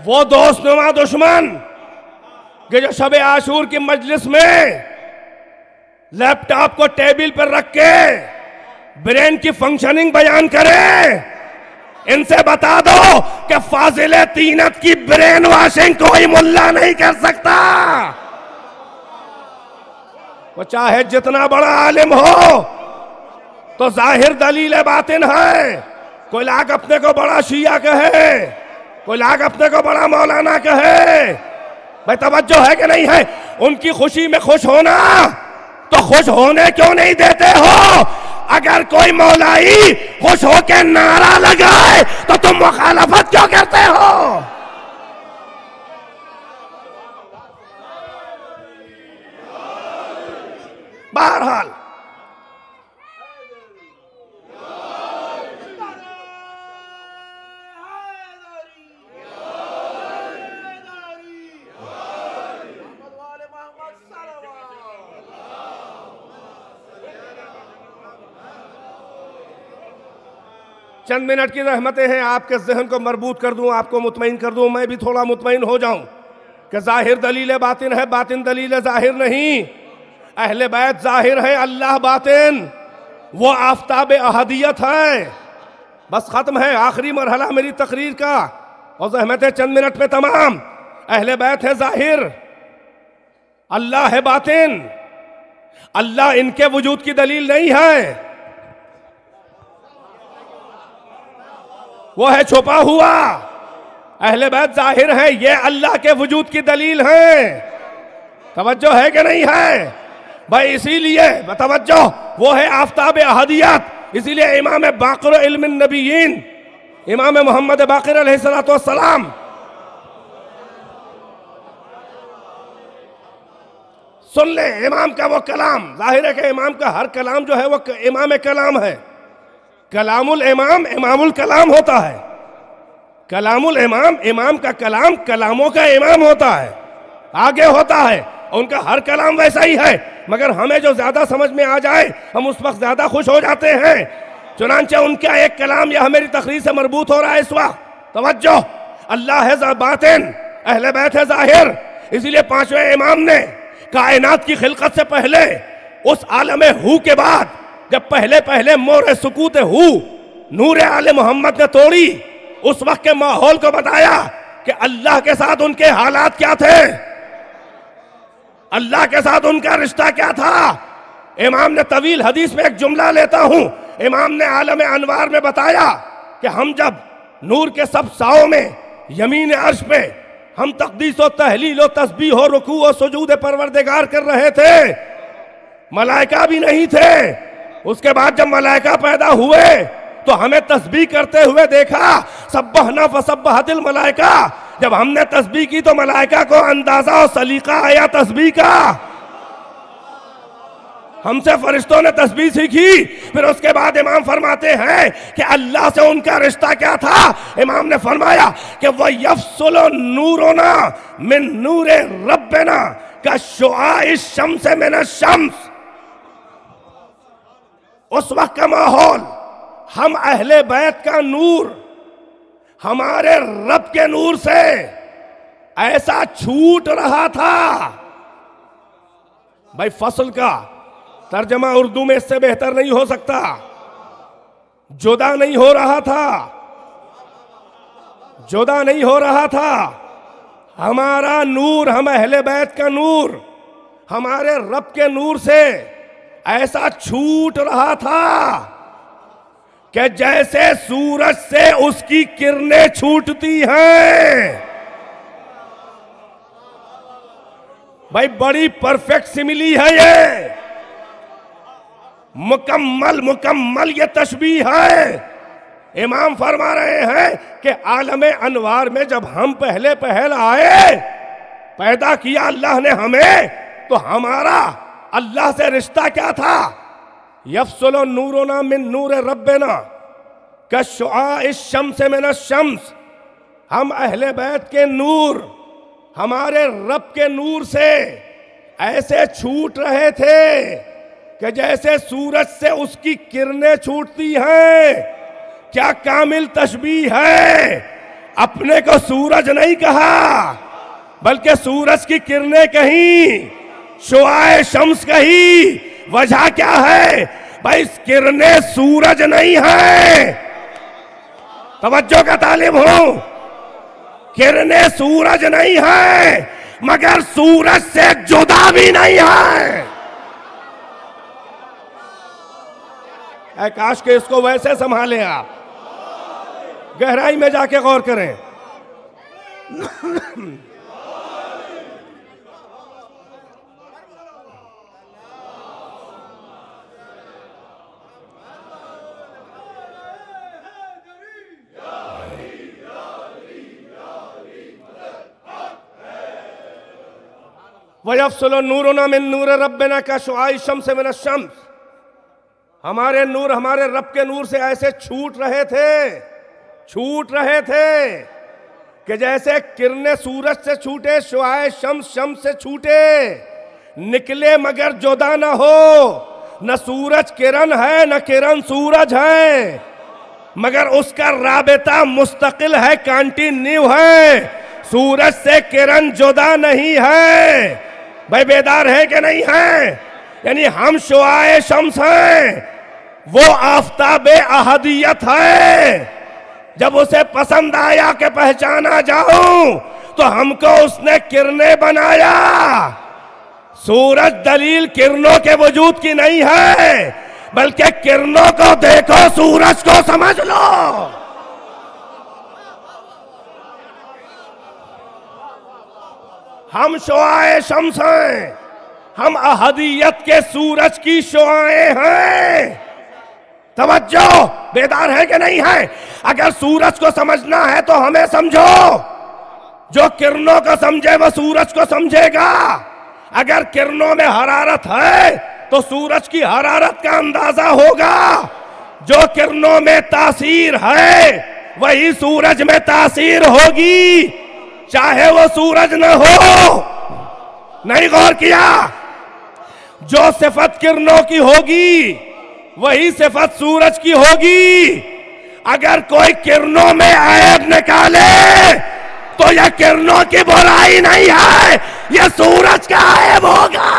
وہ دوست نما دشمن کہ جو شب عاشور کی مجلس میں لیپ ٹاپ کو ٹیبل پر رکھ کے برین کی فنکشننگ بیان کرے، ان سے بتا دو کہ فاضل طینت کی برین واشنگ کوئی ملا نہیں کر سکتا. وہ چاہے جتنا بڑا عالم ہو تو ظاہر دلیل باطن ہے. کوئی لاگ اپنے کو بڑا شیعہ کہے، کوئی لاگ اپنے کو بڑا مولانا کہے. بھائی توجہ ہے کہ نہیں ہے؟ ان کی خوشی میں خوش ہونا تو خوش ہونے کیوں نہیں دیتے ہو؟ اگر کوئی مولائی خوش ہو کے نعرہ لگائے تو تم مخالفت کیوں کرتے ہو؟ بہرحال چند منٹ کی رحمتیں ہیں، آپ کے ذہن کو مربوط کر دوں، آپ کو مطمئن کر دوں، میں بھی تھوڑا مطمئن ہو جاؤں کہ ظاہر دلیل باطن ہے، باطن دلیل ظاہر نہیں. اہل بیت ظاہر ہے، اللہ باطن. وہ آفتاب احدیت ہے. بس ختم ہے آخری مرحلہ میری تقریر کا، اور زحمتیں چند منٹ میں تمام. اہل بیت ہے ظاہر، اللہ ہے باطن. اللہ ان کے وجود کی دلیل نہیں ہے، وہ ہے چھپا ہوا. اہل بیت ظاہر ہے، یہ اللہ کے وجود کی دلیل ہے. توجہ ہے کہ نہیں ہے؟ بھائی اسی لیے توجہ، وہ ہے آفتاب احدیت. اسی لیے امام باقر علم النبیین، امام محمد باقر علیہ السلام سن لے امام کا وہ کلام. ظاہر ہے کہ امام کا ہر کلام جو ہے وہ امام کلام ہے. کلام الامام امام الکلام ہوتا ہے. کلام الامام، امام کا کلام کلاموں کا امام ہوتا ہے، آگے ہوتا ہے. ان کا ہر کلام ویسا ہی ہے، مگر ہمیں جو زیادہ سمجھ میں آ جائے ہم اس وقت زیادہ خوش ہو جاتے ہیں. چنانچہ ان کا ایک کلام یہ میری تقریر سے مربوط ہو رہا ہے اس وقت. توجہ، اللہ ہے باطن، اہل بیت ہے ظاہر. اسی لیے پانچویں امام نے کائنات کی خلقت سے پہلے، اس عالم ہو کے بعد، جب پہلے مور سکوت ہو نور آل محمد نے توڑی، اس وقت کے ماحول کو بتایا کہ اللہ کے ساتھ ان کے حالات کیا تھے، اللہ کے ساتھ ان کا رشتہ کیا تھا. امام نے طویل حدیث میں ایک جملہ لیتا ہوں، امام نے عالم انوار میں بتایا کہ ہم جب نور کے سب ساؤں میں یمین عرش پہ ہم تقدیس و تحلیل و تسبیح و رکوع و سجود پروردگار کر رہے تھے، ملائکہ بھی نہیں تھے. اس کے بعد جب ملائکہ پیدا ہوئے تو ہمیں تسبیح کرتے ہوئے دیکھا، سبحنا فسبحت الملائکہ. جب ہم نے تسبیح کی تو ملائکہ کو اندازہ و سلیقہ آیا تسبیح کا. ہم سے فرشتوں نے تسبیح سیکھی. پھر اس کے بعد امام فرماتے ہیں کہ اللہ سے ان کا رشتہ کیا تھا. امام نے فرمایا کہ وَيَفْصُلُ نُورُنَا مِن نُورِ رَبِّنَا كَشُعَاعِ الشَّمْسِ مِنَ الشَّمْسِ. اس وقت کا ماحول، ہم اہل بیت کا نور ہمارے رب کے نور سے ایسا چھوٹ رہا تھا. بھائی فصل کا ترجمہ اردو میں اس سے بہتر نہیں ہو سکتا. جدا نہیں ہو رہا تھا، جدا نہیں ہو رہا تھا. ہمارا نور، ہم اہل بیت کا نور ہمارے رب کے نور سے ایسا چھوٹ رہا تھا کہ جیسے سورج سے اس کی کرنیں چھوٹتی ہیں. بھائی بڑی پرفیکٹ سملی ہے یہ، مکمل یہ تشبیہ ہے. امام فرما رہے ہیں کہ عالم انوار میں جب ہم پہل آئے، پیدا کیا اللہ نے ہمیں، تو ہمارا اللہ سے رشتہ کیا تھا؟ یفصل نورنا من نور ربنا کشعاع الشمس من الشمس. ہم اہل بیت کے نور ہمارے رب کے نور سے ایسے چھوٹ رہے تھے کہ جیسے سورج سے اس کی کرنیں چھوٹتی ہیں. کیا کامل تشبیہ ہے. اپنے کو سورج نہیں کہا بلکہ سورج کی کرنیں کہیں، شعاع شمس کہی. وجہ کیا ہے؟ بھائی اس کرنیں سورج نہیں ہے. توجہ کا طالب ہوں. کرنیں سورج نہیں ہے مگر سورج سے جدا بھی نہیں ہے. اے کاش کہ اس کو ویسے سنبھالیں، آپ گہرائی میں جا کے غور کریں. وَيَفْصُلُ نُورُنَا مِن نُورِ رَبِّنَا كَشُعَاعِ الشَّمْسِ مِنَ الشَّمْسِ. ہمارے نور ہمارے رب کے نور سے ایسے چھوٹ رہے تھے کہ جیسے کرنیں سورج سے چھوٹے، شعاع شمس سے چھوٹے، نکلے مگر جدا نہ ہو. نہ سورج کرن ہے نہ کرن سورج ہے، مگر اس کا رابطہ مستقل ہے، کانٹینیو ہے. سورج سے کرن جدا نہیں ہے. بھائی بیدار ہے کہ نہیں ہے؟ یعنی ہم شعاع شمس ہیں، وہ آفتاب احدیت ہے. جب اسے پسند آیا کہ پہچانا جاؤں تو ہم کو اس نے کرنیں بنایا. سورج دلیل کرنوں کے وجود کی نہیں ہے بلکہ کرنوں کو دیکھو، سورج کو سمجھ لو. ہم شعاع شمس ہیں، ہم احدیت کے سورج کی شعاعیں ہیں. توجہ، بیدار ہے کہ نہیں ہے؟ اگر سورج کو سمجھنا ہے تو ہمیں سمجھو. جو کرنوں کو سمجھے وہ سورج کو سمجھے گا. اگر کرنوں میں حرارت ہے تو سورج کی حرارت کا اندازہ ہوگا. جو کرنوں میں تاثیر ہے وہی سورج میں تاثیر ہوگی، چاہے وہ سورج نہ ہو. نہیں غور کیا؟ جو صفت کرنوں کی ہوگی وہی صفت سورج کی ہوگی. اگر کوئی کرنوں میں عیب نکالے تو یہ کرنوں کی برائی نہیں ہے، یہ سورج کا عیب ہوگا.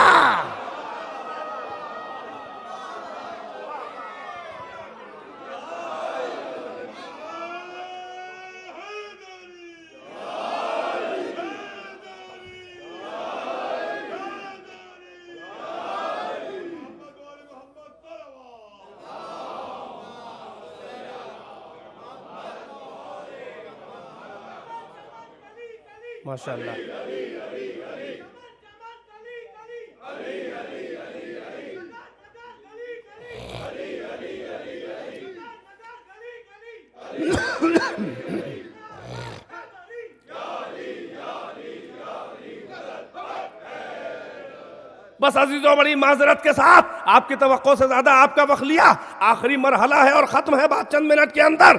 ماشاءاللہ. بس عزیزوں، بڑی معذرت کے ساتھ آپ کی توقع سے زیادہ آپ کا وقت لیا. آخری مرحلہ ہے اور ختم ہے بات چند منٹ کے اندر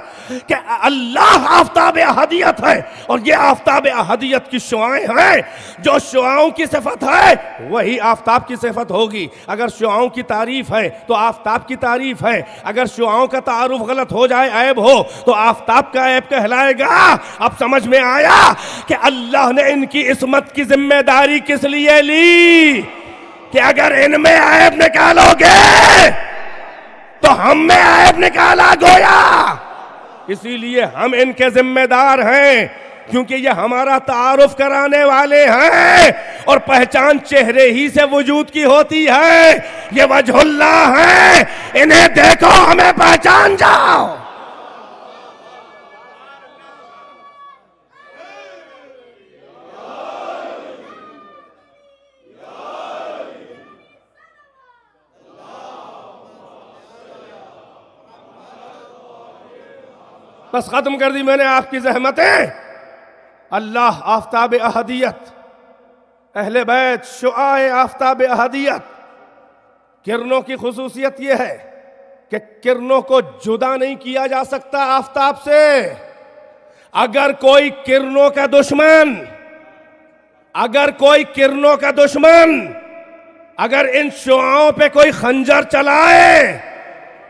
کہ اللہ آفتاب احدیت ہے اور یہ آفتاب احدیت کی شعاعیں ہیں. جو شعاعوں کی صفت ہے وہی آفتاب کی صفت ہوگی. اگر شعاعوں کی تعریف ہے تو آفتاب کی تعریف ہے. اگر شعاعوں کا تعارف غلط ہو جائے، عیب ہو، تو آفتاب کا عیب کہلائے گا. اب سمجھ میں آیا کہ اللہ نے ان کی عصمت کی ذمہ داری کس لیے لی؟ کہ اگر ان میں عیب نکالو گے تو ہم میں عیب نکالا گویا. اسی لیے ہم ان کے ذمہ دار ہیں، کیونکہ یہ ہمارا تعارف کرانے والے ہیں اور پہچان چہرے ہی سے وجود کی ہوتی ہے. یہ وجہ اللہ ہے، انہیں دیکھو ہمیں پہچان جاؤ. بس ختم کر دی میں نے آپ کی زحمتیں. اللہ آفتاب احدیت، اہل بیت شعاع آفتاب احدیت. کرنوں کی خصوصیت یہ ہے کہ کرنوں کو جدا نہیں کیا جا سکتا آفتاب سے. اگر کوئی کرنوں کا دشمن اگر ان شعاعوں پہ کوئی خنجر چلائے،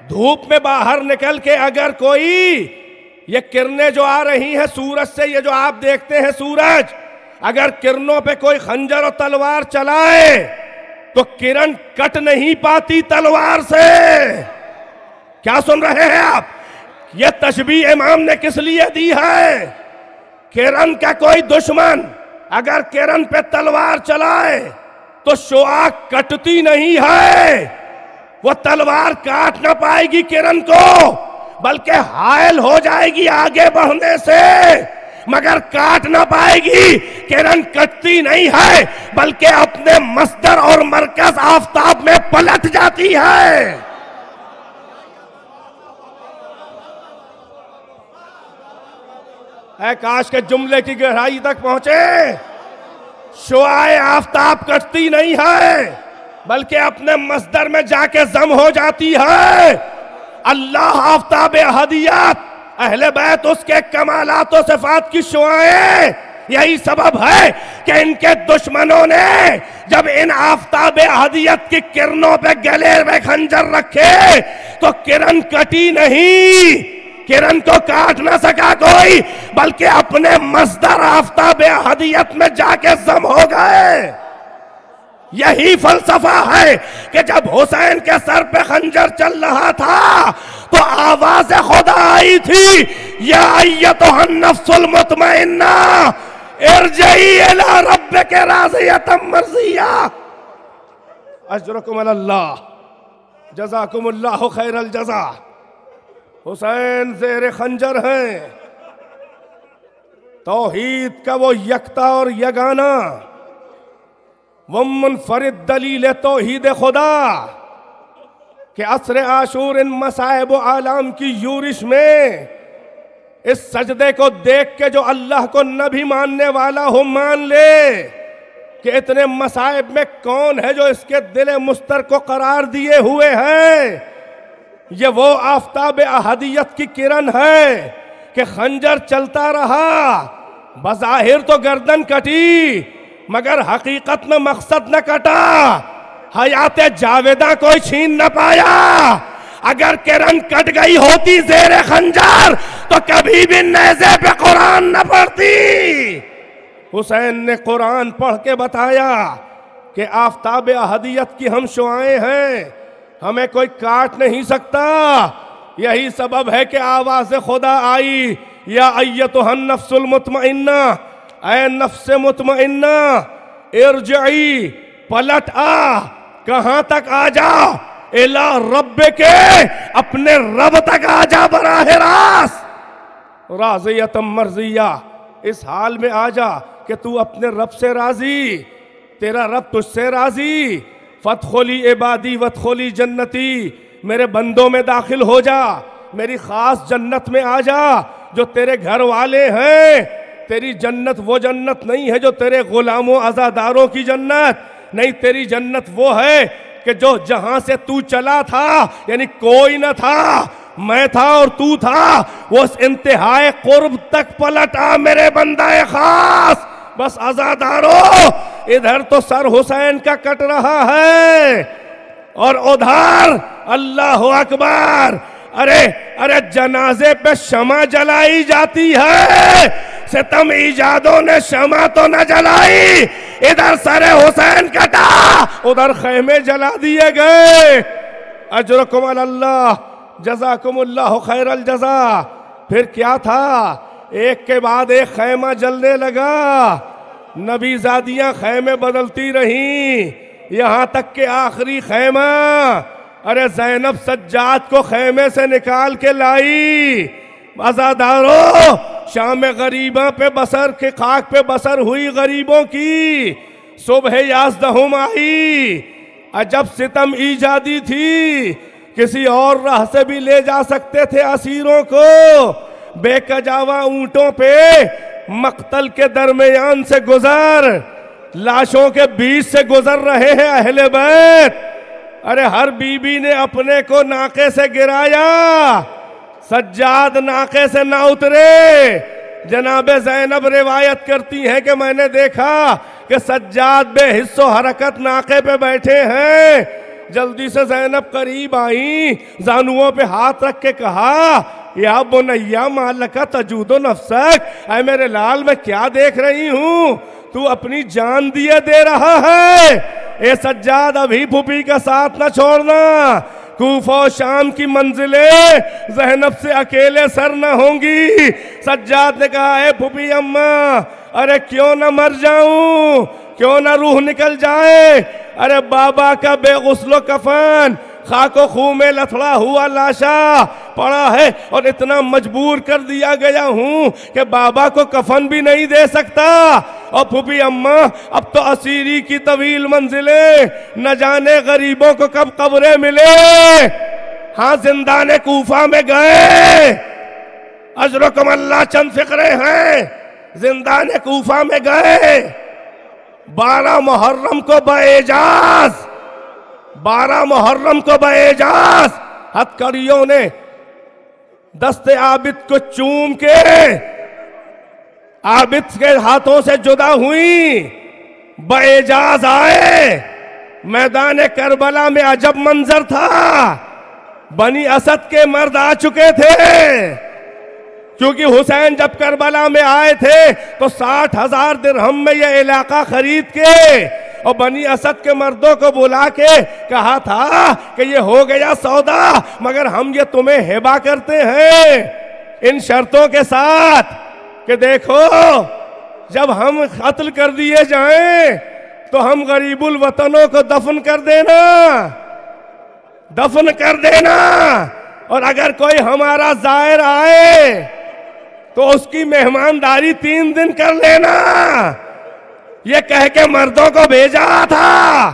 دھوپ میں باہر نکل کے اگر کوئی یہ کرنیں جو آ رہی ہیں سورج سے، یہ جو آپ دیکھتے ہیں سورج، اگر کرنوں پہ کوئی خنجر اور تلوار چلائے تو کرن کٹ نہیں پاتی تلوار سے. کیا سن رہے ہیں آپ؟ یہ تشبیہ امام نے کس لیے دی ہے؟ کرن کا کوئی دشمن اگر کرن پہ تلوار چلائے تو شعاع کٹتی نہیں ہے. وہ تلوار کاٹ نہ پائے گی کرن کو، بلکہ حائل ہو جائے گی آگے بڑھنے سے، مگر کاٹ نہ پائے گی. کرن کٹتی نہیں ہے بلکہ اپنے مصدر اور مرکز آفتاب میں پلٹ جاتی ہے. اے کاش کے جملے کی گہرائی تک پہنچے. شعاع آفتاب کٹتی نہیں ہے بلکہ اپنے مصدر میں جا کے ضم ہو جاتی ہے. اللہ آفتاب احدیت، اہل بیت اس کے کمالات و صفات کی شعاعیں. یہی سبب ہے کہ ان کے دشمنوں نے جب ان آفتاب احدیت کی کرنوں پہ گلے میں خنجر رکھے تو کرن کٹی نہیں، کرن کو کاٹ نہ سکا کوئی، بلکہ اپنے مصدر آفتاب احدیت میں جا کے ضم ہو گئے. یہی فلسفہ ہے کہ جب حسین کے سر پہ خنجر چل رہا تھا تو آواز خدا آئی تھی، یا ایتھا النفس المطمئنہ ارجعی الی ربک راضیۃ مرضیہ. اجرکم اللہ، جزاکم اللہ خیر الجزا. حسین زیر خنجر ہیں. توحید کا وہ یکتا اور یگانہ، وہ منفرد دلیل توحید خدا کہ عصر عاشور ان مصائب و آلام کی یورش میں اس سجدے کو دیکھ کے جو اللہ کو نہ بھی ماننے والا ہو مان لے کہ اتنے مصائب میں کون ہے جو اس کے دل مستر کو قرار دیے ہوئے ہے. یہ وہ آفتاب احدیت کی کرن ہے کہ خنجر چلتا رہا، بظاہر تو گردن کٹی مگر حقیقت میں مقصد نہ کٹا. حیات جاویدہ کوئی چھین نہ پایا. اگر کرن کٹ گئی ہوتی زیر خنجر تو کبھی بھی نیزے پہ قرآن نہ پڑھتی. حسین نے قرآن پڑھ کے بتایا کہ آفتاب احدیت کی ہم شعاعیں ہیں، ہمیں کوئی کاٹ نہیں سکتا. یہی سبب ہے کہ آواز خدا آئی، یا ایتھا النفس المطمئنہ، اے نفس مطمئنہ ارجعی، پلٹ آ. کہاں تک آ جا؟ الی ربک، اپنے رب تک آ جا براہ راست. راضیۃ مرضیہ، اس حال میں آ جا کہ تو اپنے رب سے راضی، تیرا رب تجھ سے راضی. فادخلی عبادی وادخلی جنتی، میرے بندوں میں داخل ہو جا، میری خاص جنت میں آ جا. جو تیرے گھر والے ہیں، تیری جنت وہ جنت نہیں ہے جو تیرے غلاموں عزاداروں کی جنت نہیں. تیری جنت وہ ہے کہ جو جہاں سے تو چلا تھا، یعنی کوئی نہ تھا، میں تھا اور تو تھا، وہ اس انتہائے قرب تک پلٹ آ میرے بندہ خاص. بس عزاداروں، ادھر تو سر حسین کا کٹ رہا ہے اور ادھر اللہ اکبر، ارے جنازے پہ شمع جلائی جاتی ہے. ستم ایجادوں نے شمع تو نہ جلائی، ادھر سر حسین کٹا، ادھر خیمے جلا دیے گئے. اجرکم اللہ، جزاکم اللہ خیر الجزا. پھر کیا تھا؟ ایک کے بعد ایک خیمہ جلنے لگا. نبی زادیاں خیمے بدلتی رہیں یہاں تک کہ آخری خیمہ ارے زینب سجاد کو خیمے سے نکال کے لائی. عزادارو شام غریباں پہ بسر کے خاک پہ بسر ہوئی غریبوں کی. صبح 11 آئی. عجب ستم ایجادی تھی. کسی اور راہ سے بھی لے جا سکتے تھے اسیروں کو. بے کجاوا اونٹوں پہ مقتل کے درمیان سے گزر لاشوں کے بیچ سے گزر رہے ہیں اہل بیت. ارے ہر بی بی نے اپنے کو ناقے سے گرایا. سجاد ناقے سے نہ اترے. جناب زینب روایت کرتی ہیں کہ میں نے دیکھا کہ سجاد بے حس و حرکت ناقے پہ بیٹھے ہیں. جلدی سے زینب قریب آئیں, زانووں پہ ہاتھ رکھ کے کہا یا بنیا ما لک تجود نفسک, اے میرے لال میں کیا دیکھ رہی ہوں, تو اپنی جان دیے دے رہا ہے. اے سجاد ابھی پھوپھی کا ساتھ نہ چھوڑنا. کوفہ و شام کی منزلیں زینب سے اکیلے سر نہ ہوں گی. سجاد نے کہا اے پھوپھی اماں ارے کیوں نہ مر جاؤں, کیوں نہ روح نکل جائے. ارے بابا کا بے غسل و کفن خاک و خون میں لتھڑا ہوا لاشا پڑا ہے اور اتنا مجبور کر دیا گیا ہوں کہ بابا کو کفن بھی نہیں دے سکتا. اور پھوپھی اماں اب تو اسیری کی طویل منزلیں, نہ جانے غریبوں کو کب قبریں ملے. ہاں زندان کوفہ میں گئے, اجرکم اللہ چند فقرے ہیں. زندان کوفہ میں گئے 12 محرم کو باعجاز 12 محرم کو باعجاز ہتھکڑیوں نے دست عابد کو چوم کے عابد کے ہاتھوں سے جدا ہوئی. باعجاز آئے. میدان کربلا میں عجب منظر تھا. بنی اسد کے مرد آ چکے تھے, کیونکہ حسین جب کربلا میں آئے تھے تو 60,000 درہم میں یہ علاقہ خرید کے اور بنی اسد کے مردوں کو بلا کے کہا تھا کہ یہ ہو گیا سودا, مگر ہم یہ تمہیں ہبہ کرتے ہیں ان شرطوں کے ساتھ کہ دیکھو جب ہم قتل کر دیے جائیں تو ہم غریب الوطنوں کو دفن کر دینا, اور اگر کوئی ہمارا زائر آئے تو اس کی مہمانداری 3 دن کر لینا. یہ کہہ کے مردوں کو بھیجا تھا.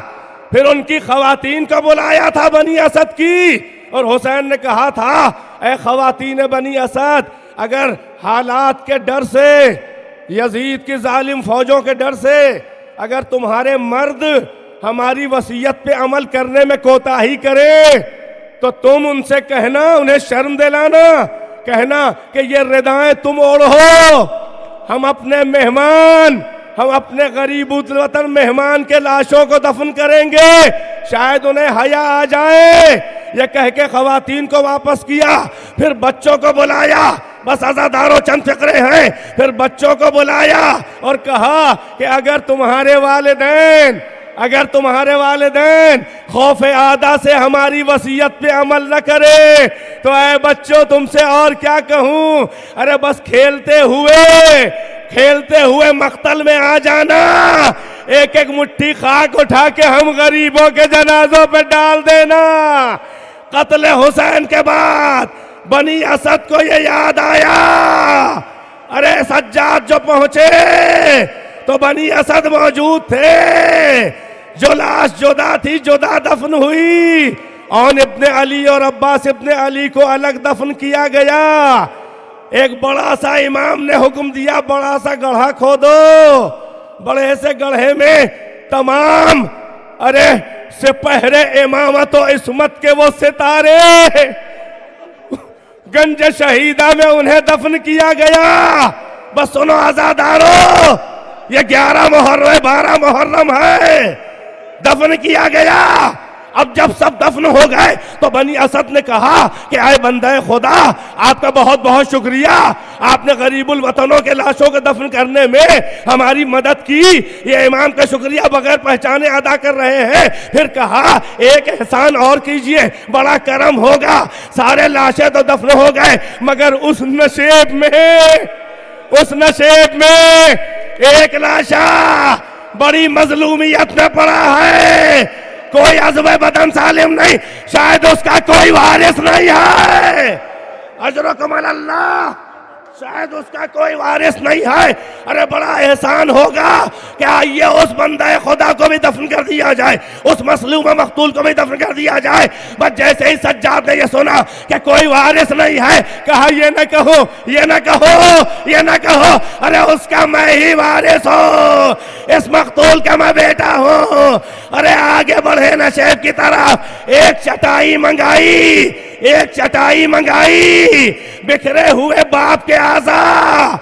پھر ان کی خواتین کو بلایا تھا بنی اسد کی, اور حسین نے کہا تھا اے خواتین بنی اسد, اگر حالات کے ڈر سے, یزید کی ظالم فوجوں کے ڈر سے اگر تمہارے مرد ہماری وصیت پہ عمل کرنے میں کوتاہی کریں تو تم ان سے کہنا, انہیں شرم دلانا, کہنا کہ یہ ردائیں تم اوڑھو. ہم اپنے غریب الوطن مہمان کے لاشوں کو دفن کریں گے, شاید انہیں حیا آ جائے. یہ کہہ کے خواتین کو واپس کیا. پھر بچوں کو بلایا, بس عزاداروں چند فقرے ہیں. پھر بچوں کو بلایا اور کہا کہ اگر تمہارے والدین خوف آدھا سے ہماری وصیت پہ عمل نہ کرے تو اے بچوں تم سے اور کیا کہوں. ارے بس کھیلتے ہوئے مقتل میں آ جانا, ایک مٹھی خاک اٹھا کے ہم غریبوں کے جنازوں پہ ڈال دینا. قتل حسین کے بعد بنی اسد کو یہ یاد آیا. ارے سجاد جو پہنچے تو بنی اسد موجود تھے. جو لاش جدا تھی جدا دفن ہوئی. اون ابن علی اور عباس ابن علی کو الگ دفن کیا گیا. ایک بڑا سا امام نے حکم دیا بڑا سا گڑھا کھودو. بڑے سے گڑھے میں تمام سپہرے امامت و عصمت کے وہ ستارے گنج شہیدہ میں انہیں دفن کیا گیا. بس سنو عزادارو, یہ 11 محرم 12 محرم ہے, دفن کیا گیا. اب جب سب دفن ہو گئے تو بنی اسد نے کہا کہ اے بندہ خدا, آپ کا بہت بہت شکریہ, آپ نے غریب الوطنوں کے لاشوں کو دفن کرنے میں ہماری مدد کی. یہ امام کا شکریہ بغیر پہچانے ادا کر رہے ہیں. پھر کہا ایک احسان اور کیجئے, بڑا کرم ہوگا. سارے لاشیں تو دفن ہو گئے, مگر اس نشیب میں ایک لاشا بڑی مظلومیت میں پڑا ہے، کوئی عضو بدن سالم نہیں، شاید اس کا کوئی وارث نہیں ہے، اجرکم اللہ، شاید اس کا کوئی وارث نہیں ہے۔ ارے بڑا احسان ہوگا کہ آئیے اس بندہ خدا کو بھی دفن کر دیا جائے، اس مظلوم مقتول کو بھی دفن کر دیا جائے۔ بس جیسے ہی سجاد نے یہ سنا کہ کوئی وارث نہیں ہے، کہا یہ نہ کہو، یہ نہ کہو، یہ نہ کہو، ارے اس کا میں ہی وارث ہوں، اس مقتول کا میں بیٹا ہوں۔ ارے آگے بڑھے نشیب کی طرف، ایک چٹائی منگائی، ایک چٹائی منگائی، بکھرے ہوئے باپ کے اعضاء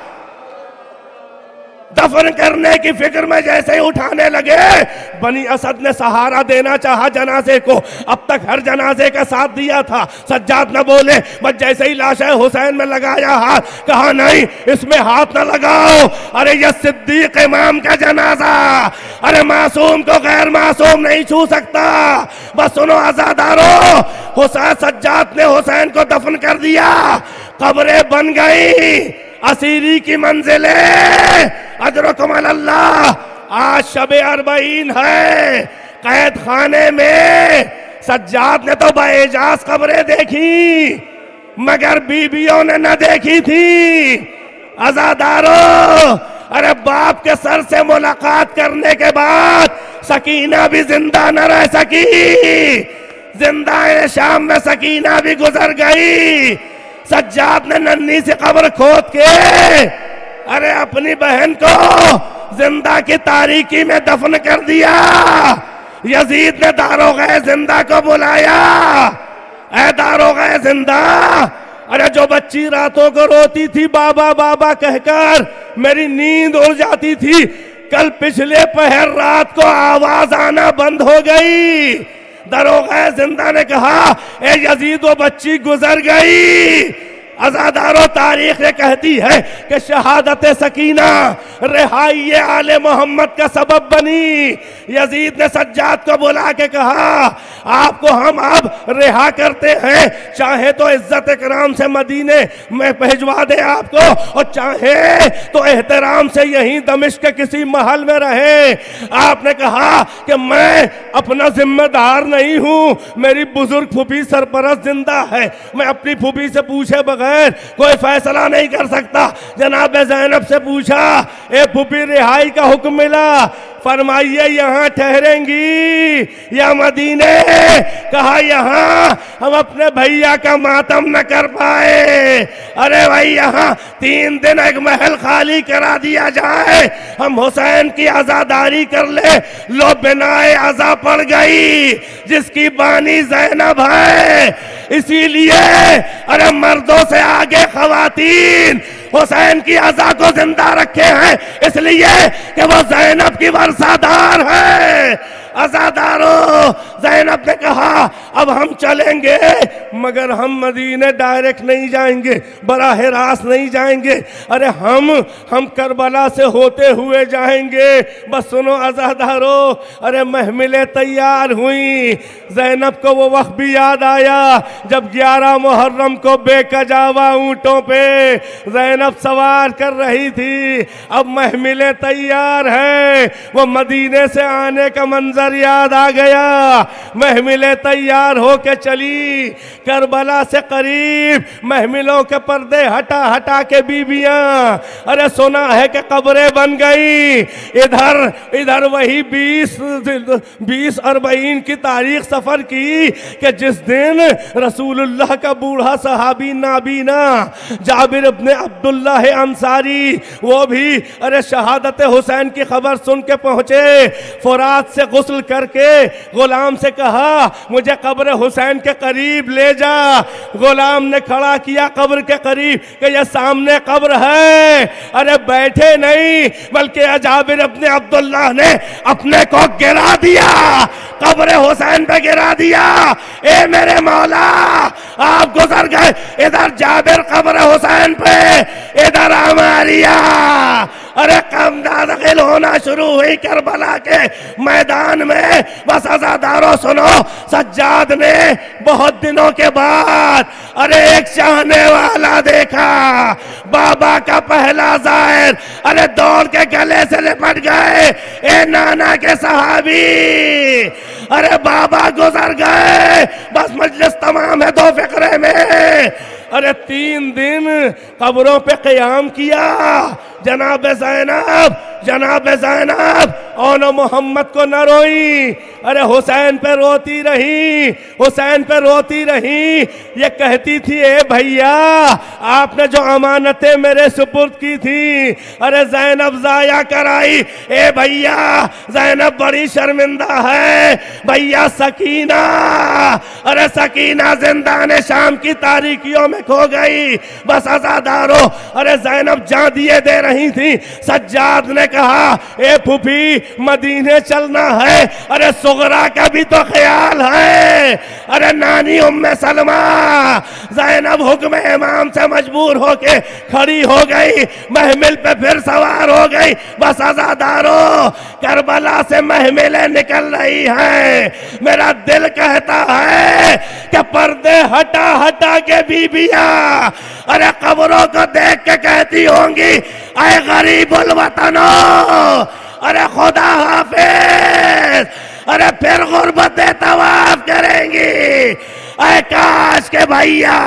دفن کرنے کی فکر میں جیسے ہی اٹھانے لگے، بنی اسد نے سہارا دینا چاہا جنازے کو، اب تک ہر جنازے کا ساتھ دیا تھا، سجاد نہ بولے، بس جیسے ہی لاش حسین میں لگایا ہاتھ، کہا نہیں اس میں ہاتھ نہ لگاؤ، ارے یہ صدیق امام کا جنازہ، ارے معصوم کو غیر معصوم نہیں چھو سکتا۔ بس سنو عزادارو، حسین سجاد نے حسین کو دفن کر دیا، قبریں بن گئی، اسیری کی منزلیں، اجرکم اللہ۔ آج شب 40 ہے، قید خانے میں سجاد نے تو باعجاز قبریں دیکھی، مگر بیویوں نے نہ دیکھی تھی۔ عزادارو، ارے باپ کے سر سے ملاقات کرنے کے بعد سکینہ بھی زندہ نہ رہ سکی، زندہ شام میں سکینہ بھی گزر گئی۔ سجاد نے ننھی سی قبر کھود کے ارے اپنی بہن کو زندہ کی تاریکی میں دفن کر دیا۔ یزید نے داروغہ زندہ کو بلایا، اے داروغہ زندہ، ارے جو بچی راتوں کو روتی تھی بابا بابا کہہ کر میری نیند اڑ جاتی تھی، کل پچھلے پہر رات کو آواز آنا بند ہو گئی۔ داروغہ زندہ نے کہا اے یزید وہ بچی گزر گئی۔ عزادارو، تاریخ یہ کہتی ہے کہ شہادت سکینہ رہائی آل محمد کا سبب بنی۔ یزید نے سجاد کو بلا کے کہا آپ کو ہم اب رہا کرتے ہیں، چاہے تو عزت اکرام سے مدینے میں بھیجوا دے آپ کو، اور چاہے تو احترام سے یہیں دمشق کے کسی محل میں رہے۔ آپ نے کہا کہ میں اپنا ذمہ دار نہیں ہوں، میری بزرگ پھوپھی سرپرست زندہ ہے، میں اپنی پھوپھی سے پوچھے بغیر کوئی فیصلہ نہیں کر سکتا۔ جناب زینب سے پوچھا اے پھوپھی رہائی کا حکم ملا، فرمائیے یہاں ٹھہریں گی یا مدینے؟ کہا یہاں ہم اپنے بھیا کا ماتم نہ کر پائے، ارے بھائی یہاں 3 دن ایک محل خالی کرا دیا جائے، ہم حسین کی عزاداری کر لے۔ لو بنائے عزا پڑ گئی، جس کی بانی زینب ہے، اسی لیے ارے مردوں سے آگے خواتین حسین کی عزا کو زندہ رکھے ہیں، اس لیے کہ وہ زینب کی ورثہ دار ہے۔ عزادارو، زینب نے کہا اب ہم چلیں گے مگر ہم مدینے ڈائریکٹ نہیں جائیں گے، براہ راست نہیں جائیں گے، ارے ہم کربلا سے ہوتے ہوئے جائیں گے۔ بس سنو عزادارو، ارے محملیں تیار ہوئیں۔ زینب کو وہ وقت بھی یاد آیا جب 11 محرم کو بے کجاوا اونٹوں پہ زینب سوار کر رہی تھی، اب محملیں تیار ہیں، وہ مدینے سے آنے کا منظر یاد آ گیا۔ محملیں تیار ہو کے چلی، کربلا سے قریب محملوں کے پردے ہٹا ہٹا کے بیویاں، ارے سنا ہے کہ قبریں بن گئی۔ ادھر وہی 20-40 کی تاریخ سفر کی کہ جس دن رسول اللہ کا بوڑھا صحابی نابینا جابر ابن عبداللہ انصاری، وہ بھی ارے شہادت حسین کی خبر سن کے پہنچے، فرات سے غسل کر کے غلام سے کہا مجھے قبر حسین کے قریب لے جا۔ غلام نے کھڑا کیا قبر کے قریب کہ یہ سامنے قبر ہے، ارے بیٹھے نہیں بلکہ جابر ابن عبداللہ نے اپنے کو گرا دیا، قبر حسین پہ گرا دیا۔ اے میرے مولا، آپ گزر گئے، ادھر جابر قبر حسین پہ، ادھر عماریہ، ارے قم داخل ہونا شروع ہوئی کربلا کے میدان میں. بس عزادارو سنو، سجاد نے بہت دنوں کے بعد ارے ایک چاہنے والا دیکھا. بابا کا پہلا زائر ارے دوڑ کے گلے سے لپٹ گئے. اے نانا کے صحابی، ارے بابا گزر گئے. بس مجلس تمام ہے دو فقرے میں. ارے 3 دن قبروں پہ قیام کیا. جناب زینب، جناب زینب اون محمد کو نہ روئی. ارے حسین پہ روتی رہی، حسین پہ روتی رہی. یہ کہتی تھی اے بھیا آپ نے جو امانتیں میرے سپرد کی تھی ارے زینب ضائع کرائی. اے بھیا زینب بڑی شرمندہ ہے. بھیا سکینہ، ارے سکینہ زندان شام کی تاریکیوں میں کھو گئی. بس عزادارو ارے زینب جان دیے دے رہی تھی. سجاد نے کہا اے پھوپھی مدینے چلنا ہے. ارے صغرا کا بھی تو خیال ہے. ارے نانی ام سلمہ زینب حکم امام سے مجبور ہو کے کھڑی ہو گئی، محمل پہ پھر سوار ہو گئی. بس عزادارو کربلا سے محملیں نکل رہی ہیں. میرا دل کہتا ہے کہ پردے ہٹا ہٹا کے بیبیاں ارے قبروں کو دیکھ کے کہتی ہوں گی اے غریب الوطنو، ارے خدا حافظ. ارے پھر غربت طواف کریں گی. اے کاش کے بھیا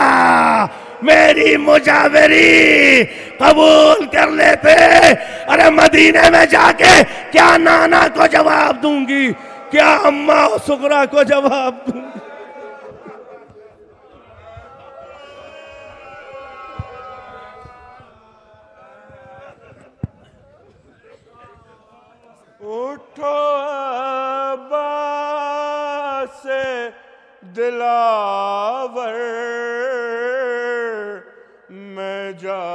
میری مجاوری قبول کر لیتے. ارے مدینے میں جا کے کیا نانا کو جواب دوں گی، کیا اماں و صغرا کو جواب دوں گی. اٹھو عباس دلاور، میں جا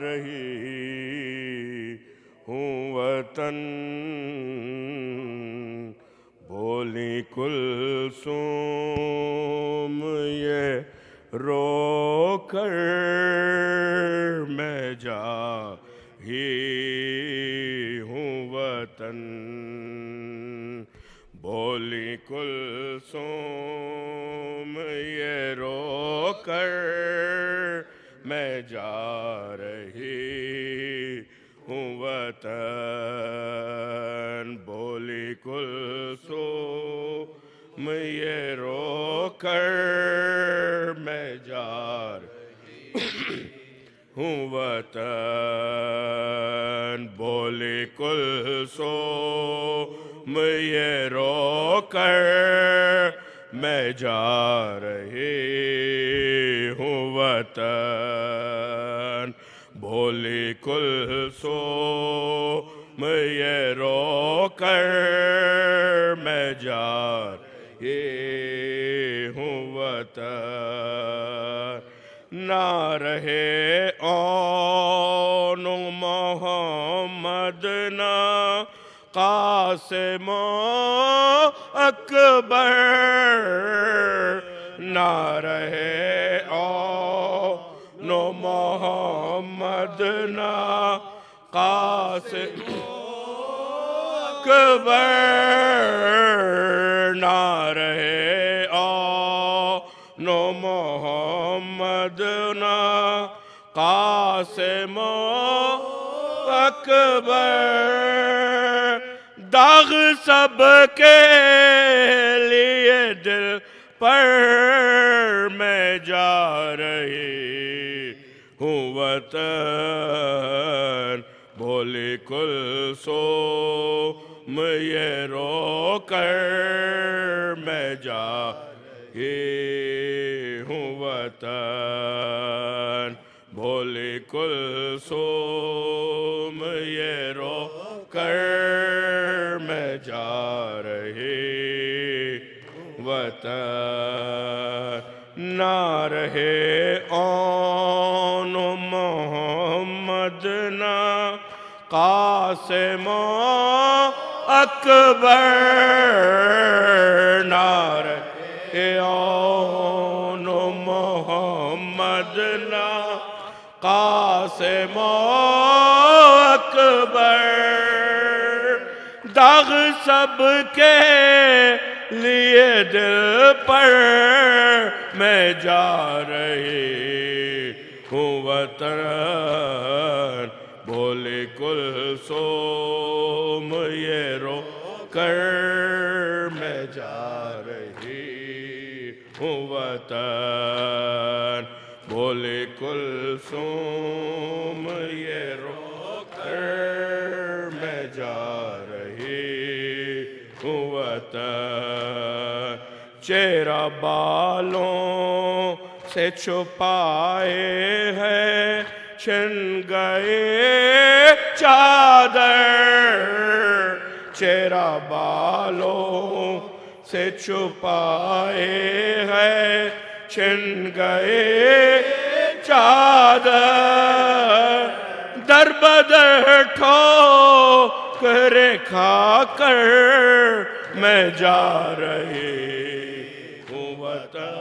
رہی ہوں وطن. بولی کلثوم یہ رو کر، میں جا ہی ہوں وطن. بولی کلثوم یہ رو کر، میں جا رہی ہوں وطن. بولی کلثوم یہ رو کر، میں جا رہی ہوں وطن. بولی کلثوم یہ رو کر، میں جا رہی ہوں وطن. بولی کلثوم یہ رو کر، میں جا رہی ہوں وطن. نہ رہے اون محمد نہ قاسم اکبر، نہ رہے اون محمد نہ قاسم اکبر، نہ رہے اون محمد نہ قاسم اکبر. داغ سب کے لیے دل پر، میں جا رہی ہوں وطن. بولی کلثوم یہ رو کر، میں جا رہی ہوں وطن. بولی کلثوم یہ رو کر، میں جا رہی وطن. نہ رہے اون محمد نہ قاسم اکبر، نہ رہے اون محمد نہ قاسم اکبر. داغ سب کے لیے دل پر میں جا رہی ہوں وطن بولے کلثوم یہ رو کر میں جا رہی ہوں وطن بولے کلثوم یہ رو کر میں جا رہی ہوں وطن چہرہ بالوں سے چھپائے ہے چھن گئے چادر چہرہ بالوں سے چھپائے ہے چھن گئے چادر در بدر ٹھوکریں کھا کر میں جا رہی ہوں وطن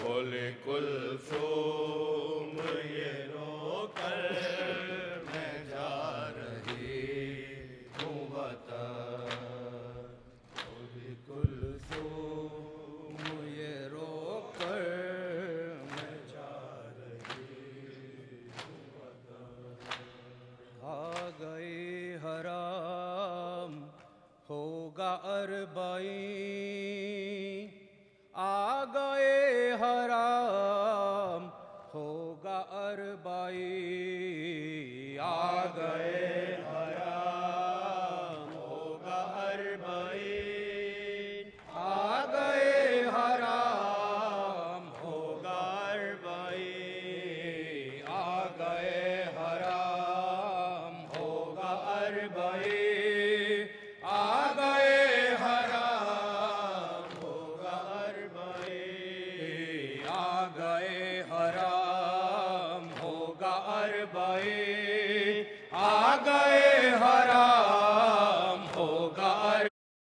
بولے کلثوم یہ رو کر میں جا رہی ہوں وطن بولے کلثوم یہ رو کر میں جا رہی ہوں وطن آ گئی حرام ہوگا اربعین